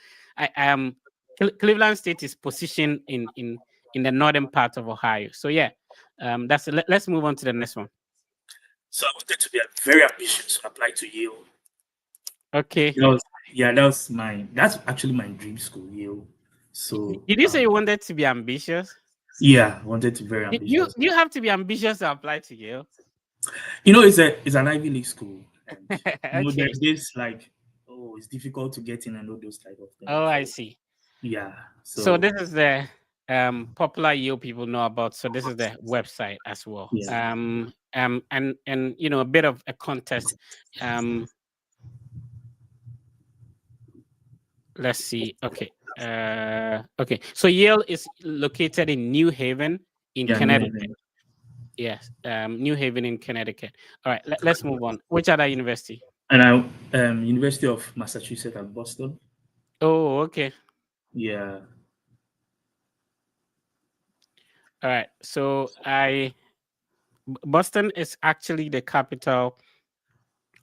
Cleveland State is positioned in the northern part of Ohio. So yeah, let's move on to the next one. So I wanted to be very ambitious to apply to Yale. Okay. That's actually my dream school, Yale. So Did you say you wanted to be ambitious? yeah, I wanted to be very You ambitious. you have to be ambitious to apply to Yale. It's an Ivy League school, and Okay. there's this like, oh, it's difficult to get in and all those type of Oh, things. I So see. yeah, So so this is the popular Yale people know about. So this is the website as well. yeah, And a bit of a contest. Um, let's see. Okay. Okay. So Yale is located in New Haven in yeah, New Connecticut. Haven. Yes. New Haven in Connecticut. All right. Let's move on. Which other university? And University of Massachusetts at Boston. Oh, okay. Yeah, All right. So Boston is actually the capital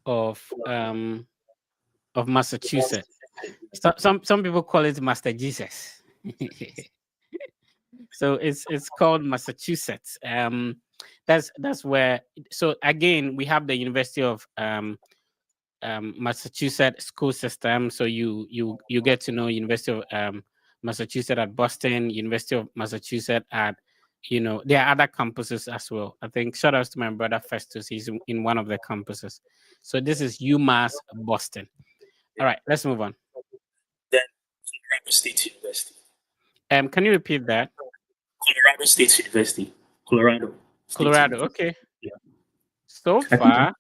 of Massachusetts. Some people call it Master Jesus. So it's called Massachusetts. That's where. So again, we have the University of Massachusetts school system. So you get to know University of Massachusetts at Boston, University of Massachusetts at there are other campuses as well. I think shout out to my brother Festus. He's in one of the campuses. So this is UMass Boston. All right, let's move on. then Colorado State University. Can you repeat that? Colorado State University. Colorado State Colorado. University. Okay. Yeah. So I think far, that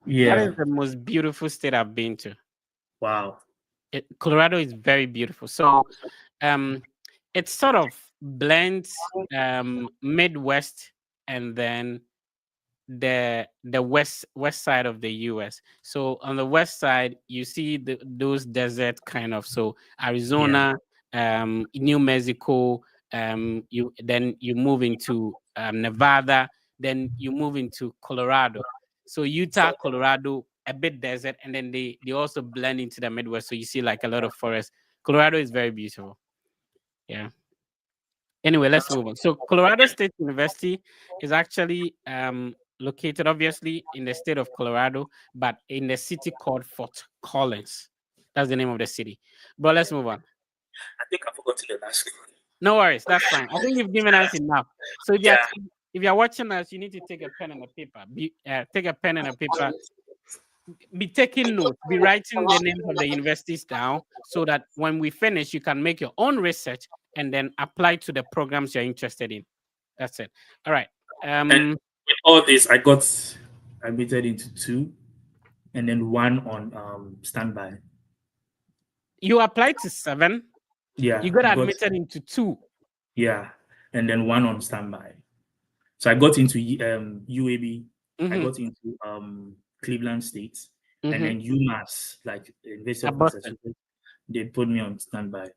yeah. is the most beautiful state I've been to. Wow. Colorado is very beautiful. So, it sort of blends Midwest and then the west side of the US. So on the west side, you see those desert kind of, so Yeah. Arizona, New Mexico, you move into Nevada, then you move into Colorado. So Utah, Colorado, a bit desert, and then they also blend into the Midwest. So you see like a lot of forest. Colorado is very beautiful. Yeah. Anyway, let's move on. So Colorado State University is actually located obviously in the state of Colorado, but in the city called Fort Collins. That's the name of the city. But let's move on. I think I forgot the last school. No worries, that's fine. I think you've given us enough. So Yeah. if you're watching us, you need to take a pen and a paper. Take a pen and a paper. Be taking notes. Be writing the names of the universities down so that when we finish, you can make your own research and then apply to the programs you're interested in. That's it. All right. And with all this, I got admitted into 2, and then 1 on standby. You applied to 7. Yeah, You got I got admitted into 2. yeah, and then 1 on standby. So I got into UAB. I Mm-hmm. got into Cleveland State, and Mm-hmm. then UMass, like University At of Boston. Massachusetts. They put me on standby.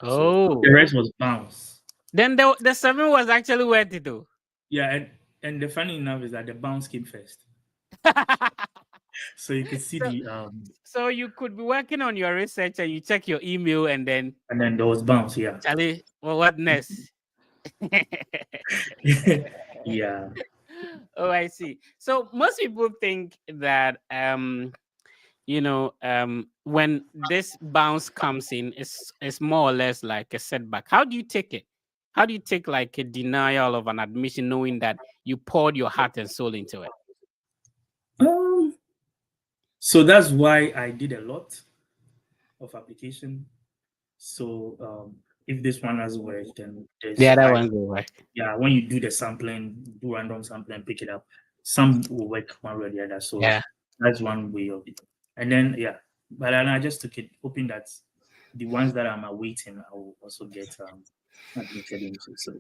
So Oh. the rest was bounce. Then the 7 was actually worth it though. Yeah, and the funny enough is that the bounce came first. So you could see So you could be working on your research and you check your email and then there was bounce, yeah. Charlie, well, what next? Yeah. Oh, I see. So most people think that when this bounce comes in, it's more or less like a setback. How do you take it? How do you take like a denial of an admission, knowing that you poured your heart and soul into it? So that's why I did a lot of application. So if this one has worked, then The there's other ones will work. yeah, when you do the sampling, do random sampling, pick it up. some will work one way or the other. So Yeah. that's one way of it. And then yeah, but then I just took it, hoping that the ones that I'm awaiting, I will also get admitted into. So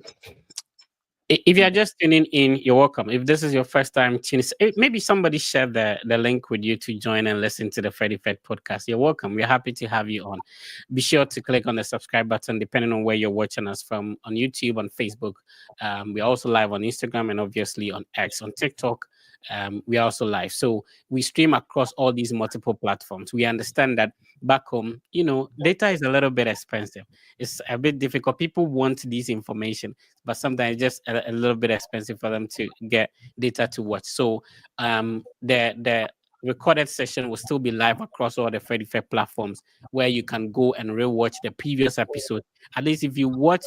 If you're just tuning in, you're welcome. If this is your first time tuning, maybe somebody shared the link with you to join and listen to the Freddy Fed podcast. You're welcome. We're happy to have you on. Be sure to click on the subscribe button, depending on where you're watching us from, on YouTube, on Facebook. We're also live on Instagram and obviously on X, on TikTok. We are also live. So we stream across all these multiple platforms. We understand that back home, data is a little bit expensive. It's a bit difficult. People want this information, but sometimes it's just a little bit expensive for them to get data to watch. So the recorded session will still be live across all the Freddy Fair platforms where you can go and rewatch the previous episode. At least if you watch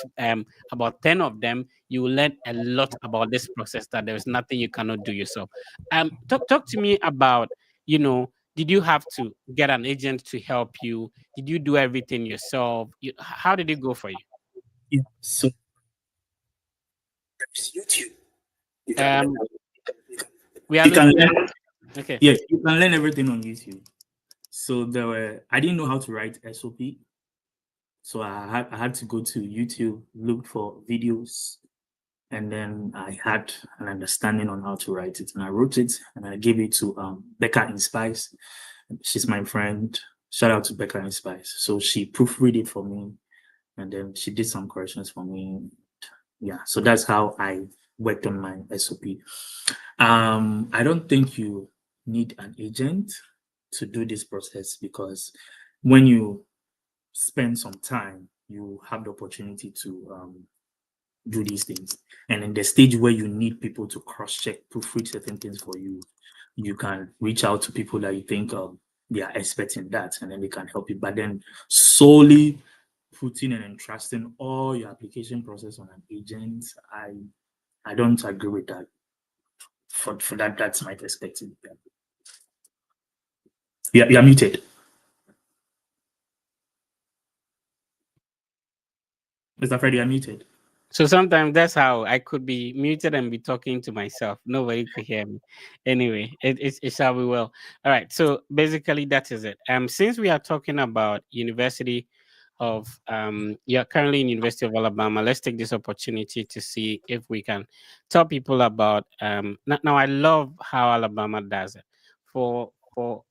about 10 of them, you will learn a lot about this process that there's nothing you cannot do yourself. Talk to me about, did you have to get an agent to help you? Did you do everything yourself? How did it go for you? yeah, so there's YouTube. You can learn. Um, we are You can losing. learn. Okay. Yes, you can learn everything on YouTube. So I didn't know how to write SOP. So I had to go to YouTube, look for videos, and then I had an understanding on how to write it. And I wrote it and I gave it to Becca in Spice. She's my friend. Shout out to Becca in Spice. So she proofread it for me and then she did some corrections for me. Yeah, so that's how I worked on my SOP. I don't think you need an agent to do this process because when you spend some time, you have the opportunity to do these things. And in the stage where you need people to cross-check, proofread certain things for you, you can reach out to people that you think they are experts in that, and then they can help you. But then solely putting and entrusting all your application process on an agent, I don't agree with that. For that, that's my perspective. Yeah, you're muted. Mr. Freddy, you're muted. So sometimes that's how I could be muted and be talking to myself. Nobody could hear me. Anyway, it shall be well. All right. So basically, that is it. Since we are talking about University of you're currently in University of Alabama, let's take this opportunity to see if we can tell people about now I love how Alabama does it. For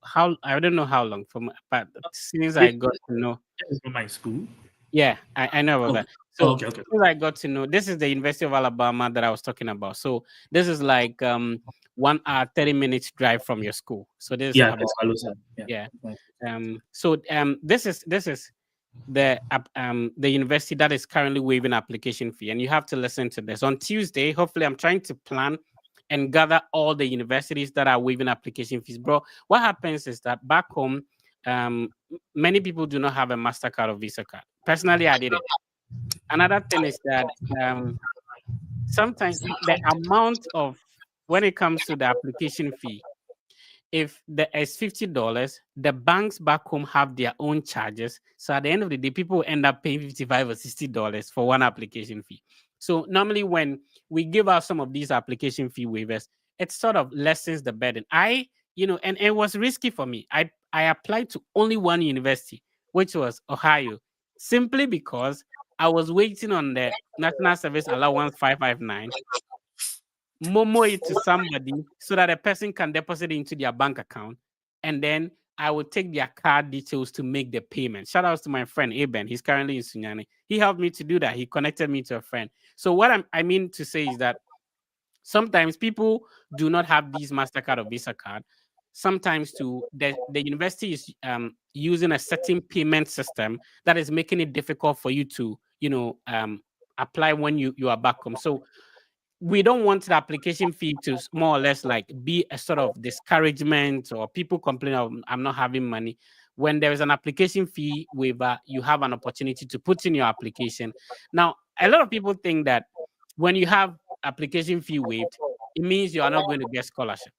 how I don't know how long from, but since I This got to know, is not my school. yeah, I know about Oh, that. oh, So okay, okay. since I got to know, this is the University of Alabama that I was talking about. So this is like 1 hour, 30 minutes drive from your school. So this is Yeah, about, Tuscaloosa. Yeah. yeah. So this is the university that is currently waiving application fee, and you have to listen to this. On Tuesday, hopefully, I'm trying to plan and gather all the universities that are waiving application fees. Bro, what happens is that back home, many people do not have a MasterCard or Visa card. Personally, I did it. Another thing is that sometimes the amount of, when it comes to the application fee, if there is $50, the banks back home have their own charges. So at the end of the day, people end up paying $55 or $60 for one application fee. So normally when we give out some of these application fee waivers, it sort of lessens the burden. And it was risky for me. I applied to only one university, which was Ohio, simply because I was waiting on the National Service Allowance 559, Momo it to somebody so that a person can deposit it into their bank account, and then I will take their card details to make the payment. Shout out to my friend Aben. He's currently in Sunyani. He helped me to do that. He connected me to a friend. So what I mean to say is that sometimes people do not have these MasterCard or Visa card. Sometimes the university is using a certain payment system that is making it difficult for you to apply when you are back home. So we don't want the application fee to more or less like be a sort of discouragement or people complain, oh, I'm not having money. When there is an application fee waiver, you have an opportunity to put in your application. Now, a lot of people think that when you have application fee waived, it means you are not going to get scholarship.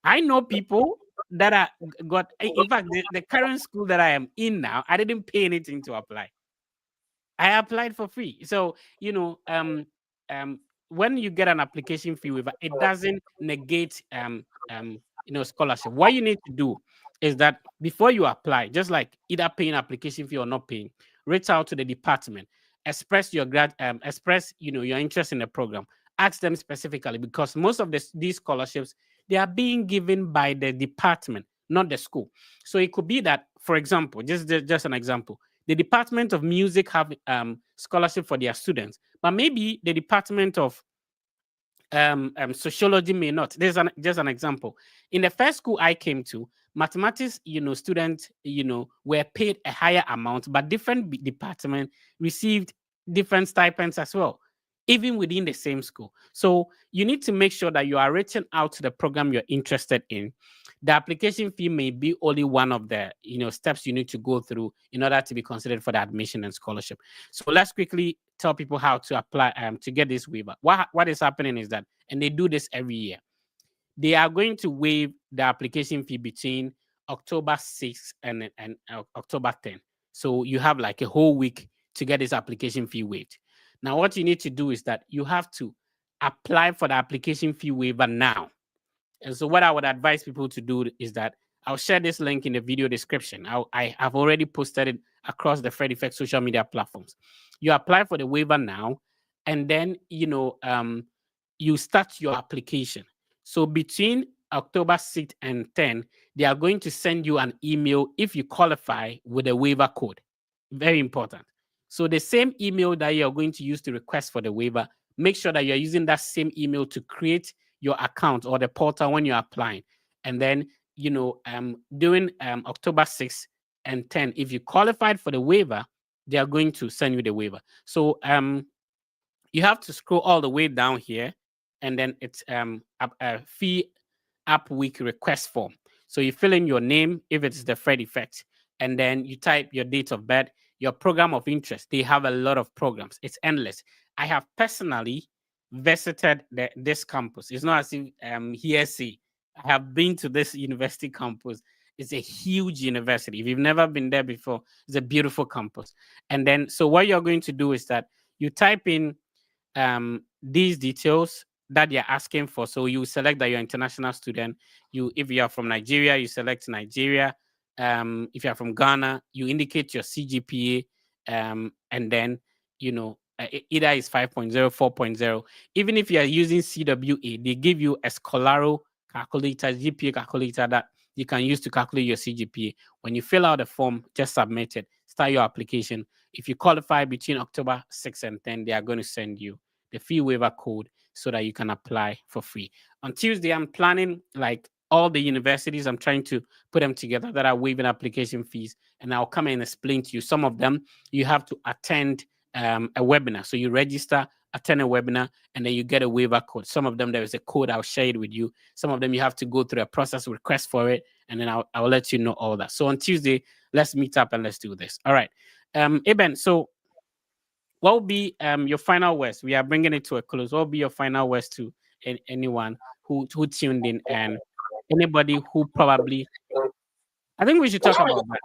I know people that are got, in fact, the current school that I am in now, I didn't pay anything to apply. I applied for free. So, um, when you get an application fee waiver, it doesn't negate scholarship. What you need to do is that before you apply, just like either paying application fee or not paying, reach out to the department, express your express your interest in the program. Ask them specifically, because most of these scholarships, they are being given by the department, not the school. So it could be that, for example, just an example, the Department of Music have scholarship for their students, but maybe the Department of sociology may not. Just an example. In the first school I came to, mathematics, students, were paid a higher amount, but different department received different stipends as well, even within the same school. So you need to make sure that you are reaching out to the program you're interested in. The application fee may be only one of the steps you need to go through in order to be considered for the admission and scholarship. So let's quickly tell people how to apply to get this waiver. What is happening is that, and they do this every year, they are going to waive the application fee between October 6th and October 10th. So you have like a whole week to get this application fee waived. Now, what you need to do is that you have to apply for the application fee waiver now. And so what I would advise people to do is that I'll share this link in the video description. I have already posted it across the Fred Effect social media platforms. You apply for the waiver now, and then you start your application. So between October 6th and 10, they are going to send you an email if you qualify with a waiver code. Very important. So the same email that you're going to use to request for the waiver, make sure that you're using that same email to create your account or the portal when you're applying. And then, during October 6th and 10, if you qualified for the waiver, they are going to send you the waiver. So you have to scroll all the way down here, and then it's a fee app week request form. So you fill in your name if it's the Fred Effect, and then you type your date of birth, your program of interest. They have a lot of programs. It's endless. I have personally visited this campus. It's not as if hearsay. I have been to this university campus. It's a huge university. If you've never been there before, it's a beautiful campus. And then, so what you're going to do is that you type in these details that you're asking for. So you select that you're an international student. If you are from Nigeria, you select Nigeria. If you're from Ghana, you indicate your CGPA, and then either is 5.0, 4.0. Even if you are using CWA, they give you a Scholaro calculator, GPA calculator that you can use to calculate your CGPA. When you fill out the form, just submit it, start your application. If you qualify between October 6th and 10, they are going to send you the fee waiver code so that you can apply for free. On Tuesday, I'm planning like all the universities. I'm trying to put them together that are waiving application fees, and I'll come and explain to you. Some of them you have to attend a webinar. So you register, attend a webinar, and then you get a waiver code. Some of them, there is a code. I'll share it with you. Some of them you have to go through a process, request for it, and then I'll let you know all that. So on Tuesday, let's meet up and let's do this. All right. Eben, so what will be your final words? We are bringing it to a close. What will be your final words to anyone who tuned in, and anybody who probably, I think we should talk about that.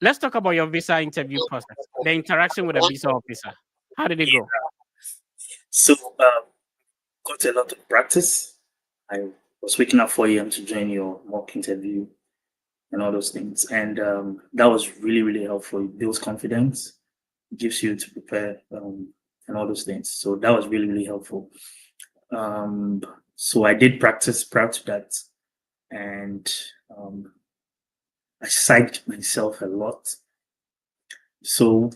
Let's talk about your visa interview process, the interaction with a visa officer. How did it go? So got a lot of practice. I was waking up 4 a.m. to join your mock interview and all those things. And that was really, really helpful. It builds confidence, gives you to prepare and all those things. So that was really, really helpful. So I did practice prior to that. And I psyched myself a lot. So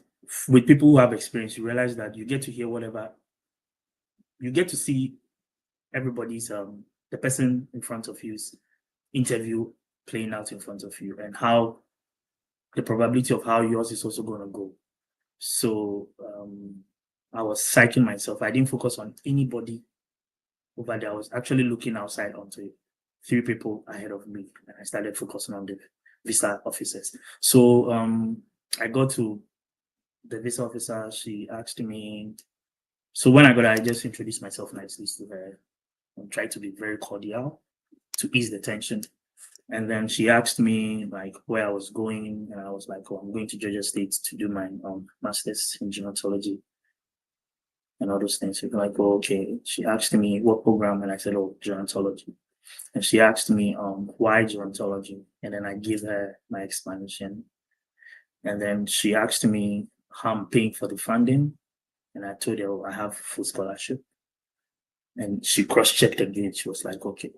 with people who have experience, you realize that you get to hear whatever, you get to see everybody's, the person in front of you's interview playing out in front of you, and how the probability of how yours is also going to go. So I was psyching myself. I didn't focus on anybody over there. I was actually looking outside onto 3 people ahead of me, and I started focusing on the visa officers. So I got to the visa officer. She asked me. So when I got there, I just introduced myself nicely to her and tried to be very cordial to ease the tension. And then she asked me like where I was going, and I was like, "Oh, I'm going to Georgia State to do my master's in gerontology." and all those things. She's like, oh, okay. She asked me what program, and I said, oh, gerontology. And she asked me, why gerontology? And then I gave her my explanation. And then she asked me how I'm paying for the funding. And I told her, oh, I have full scholarship. And she cross-checked again. She was like, okay.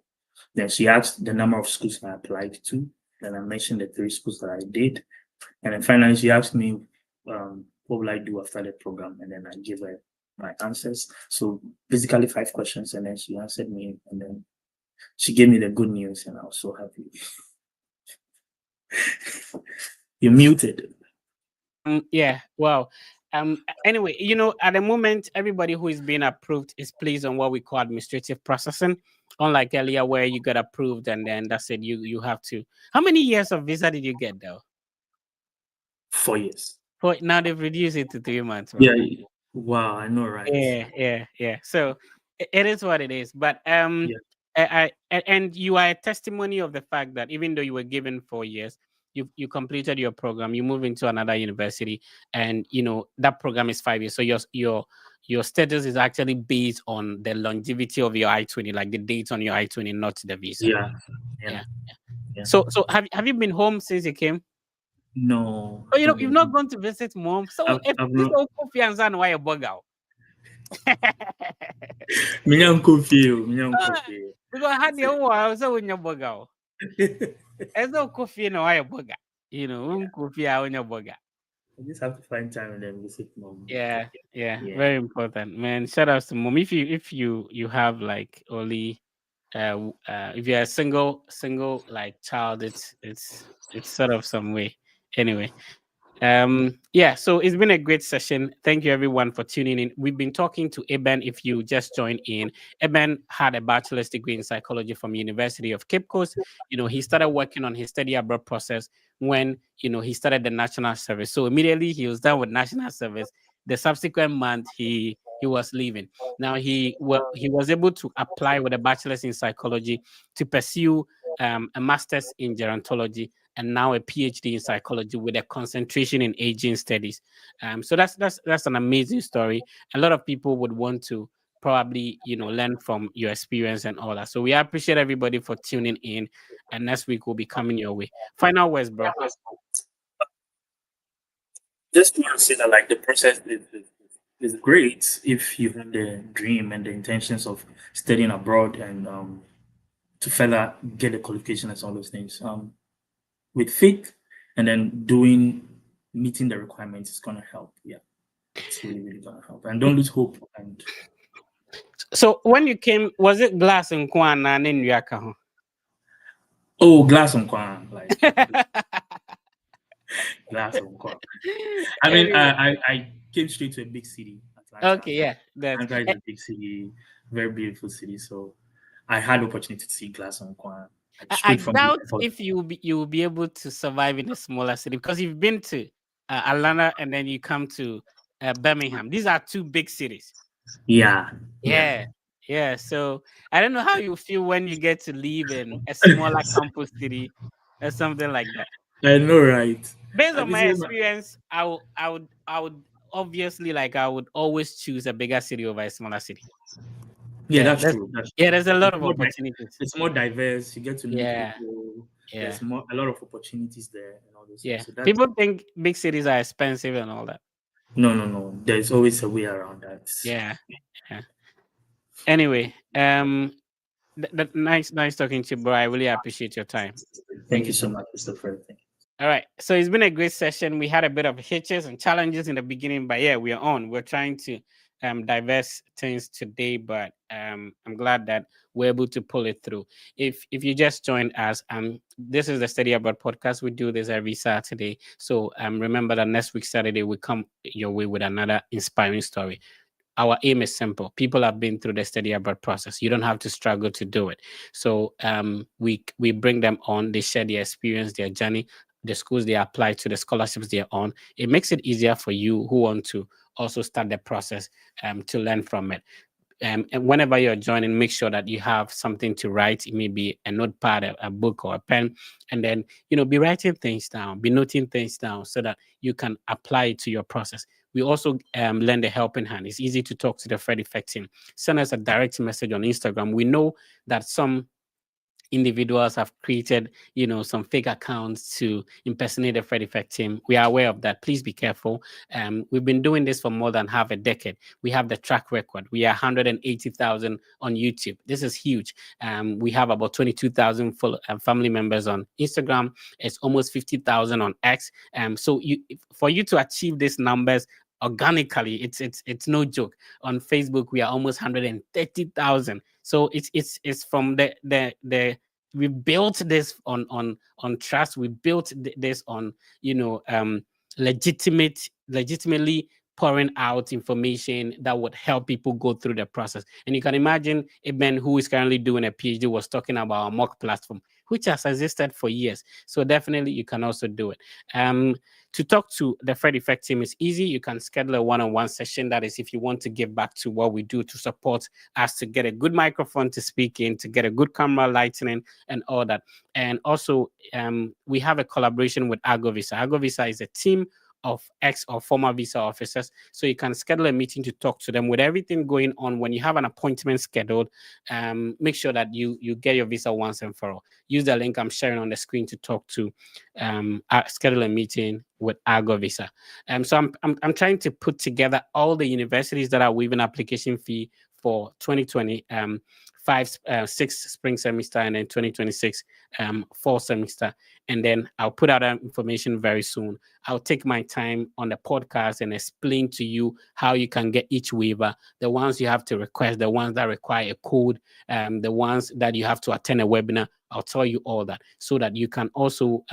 Then she asked the number of schools I applied to. Then I mentioned the 3 schools that I did. And then finally she asked me, what will I do after the program? And then I gave her my answers. So basically 5 questions. And then she answered me. And then she gave me the good news. And I was so happy. You're muted. Yeah. Wow. Anyway, at the moment, everybody who is being approved is placed on what we call administrative processing. Unlike earlier, where you got approved and then that's it. You have to. How many years of visa did you get though? 4 years. For now, they've reduced it to 3 months, bro. Yeah. Wow. I know, right? Yeah. So it is what it is. But Yeah. and you are a testimony of the fact that even though you were given 4 years, you completed your program, you move into another university, and that program is 5 years. So your status is actually based on the longevity of your I-20, like the dates on your I-20, not the visa. Yeah. Yeah. Yeah. So have you been home since you came? No. Oh, you've not gone to visit mom. So if I've this not. old Kofi and why a bug out. Minyan Kofi. Because I had the own I was in your bug out. There's no coffee in why a bugger. Coffee out in your bugger. I just have to find time and then visit mom. Yeah, Yeah. very important, man. Shout out to mom. If you have like only if you're a single like child, it's sort of some way. Anyway, so it's been a great session. Thank you everyone for tuning in. We've been talking to Eben. If you just joined in, Eben had a bachelor's degree in psychology from University of Cape Coast. He started working on his study abroad process when he started the national service. So immediately he was done with national service. The subsequent month he was leaving. Now he was able to apply with a bachelor's in psychology to pursue a master's in gerontology, and now a PhD in psychology with a concentration in aging studies. So that's an amazing story. A lot of people would want to probably learn from your experience and all that. So we appreciate everybody for tuning in, and next week will be coming your way. Final words, bro. Just want to say that like the process is great if you have the dream and the intentions of studying abroad and to further get the qualification and all those things. With faith and then meeting the requirements is gonna help. Yeah. It's really gonna help. And don't lose hope. And So when you came, was it glass and kwan and in Yaka? glass on kwan, like glass on kwan. I mean, Anyway. I came straight to a big city, Atlanta. Okay, yeah, that's Atlanta is a big city, very beautiful city. So I had the opportunity to see glass on kwan. I Straight from the doubt airport. if you will be able to survive in a smaller city, because you've been to Atlanta and then you come to Birmingham. These are two big cities. Yeah. Yeah. So I don't know how you feel when you get to live in a smaller campus city or something like that. I know, right? Based I on my visited experience, I would obviously, like, I would always choose a bigger city over a smaller city. Yeah, Yeah, that's true. That's true. there's a lot It's of more, opportunities. it's more diverse. You get to meet Yeah, people. yeah, There's a lot of opportunities there and all those yeah. things. So that's People think big cities are expensive and all that. no. There's always a way around that. Yeah. Anyway, nice talking to you, bro. I really appreciate your time. Thank you so much, Christopher. All right. So it's been a great session. We had a bit of hitches and challenges in the beginning, but yeah, we are on. We're trying to diverse things today, but I'm glad that we're able to pull it through. If you just joined us, this is the Study Abroad podcast. We do this every Saturday. So remember that next week Saturday we come your way with another inspiring story. Our aim is simple. People have been through the study abroad process. You don't have to struggle to do it. So we bring them on. They share their experience, their journey, the schools they apply to, the scholarships they're on. It makes it easier for you who want to also start the process to learn from it. And whenever you're joining, make sure that you have something to write. It may be a notepad, a book, or a pen, and then be writing things down, be noting things down, so that you can apply it to your process. We also lend a helping hand. It's easy to talk to the Fred Effect team. Send us a direct message on Instagram. We know that some individuals have created, some fake accounts to impersonate the Fred Effect team. We are aware of that. Please be careful. We've been doing this for more than half a decade. We have the track record. We are 180,000 on YouTube. This is huge. We have about 22,000 full family members on Instagram. It's almost 50,000 on X. So for you to achieve these numbers organically, it's no joke. On Facebook, we are almost 130,000. So it's from we built this on trust. We built this on legitimately pouring out information that would help people go through the process. And you can imagine a man who is currently doing a PhD was talking about a mock platform, which has existed for years. So definitely you can also do it. To talk to the Fred Effect team is easy. You can schedule a one-on-one session. That is, if you want to give back to what we do to support us to get a good microphone to speak in, to get a good camera lighting and all that. And also, we have a collaboration with AgoVisa. AgoVisa is a team of ex or former visa officers. So you can schedule a meeting to talk to them with everything going on. When you have an appointment scheduled, make sure that you get your visa once and for all. Use the link I'm sharing on the screen to talk to schedule a meeting with AgoVisa. So I'm trying to put together all the universities that are waiving application fee for 2020, 6 spring semester, and then 2026 fall semester. And then I'll put out that information very soon. I'll take my time on the podcast and explain to you how you can get each waiver, the ones you have to request, the ones that require a code, the ones that you have to attend a webinar. I'll tell you all that so that you can also,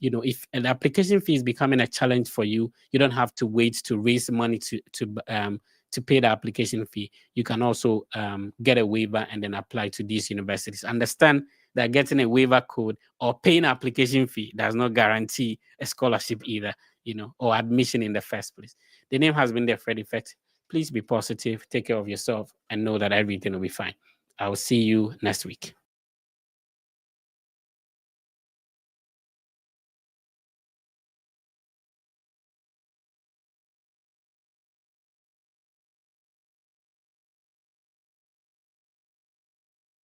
if an application fee is becoming a challenge for you, you don't have to wait to raise money to pay the application fee. You can also get a waiver and then apply to these universities. Understand that getting a waiver code or paying an application fee does not guarantee a scholarship either, or admission in the first place. The name has been the Fred Effect. Please be positive, take care of yourself, and know that everything will be fine. I will see you next week.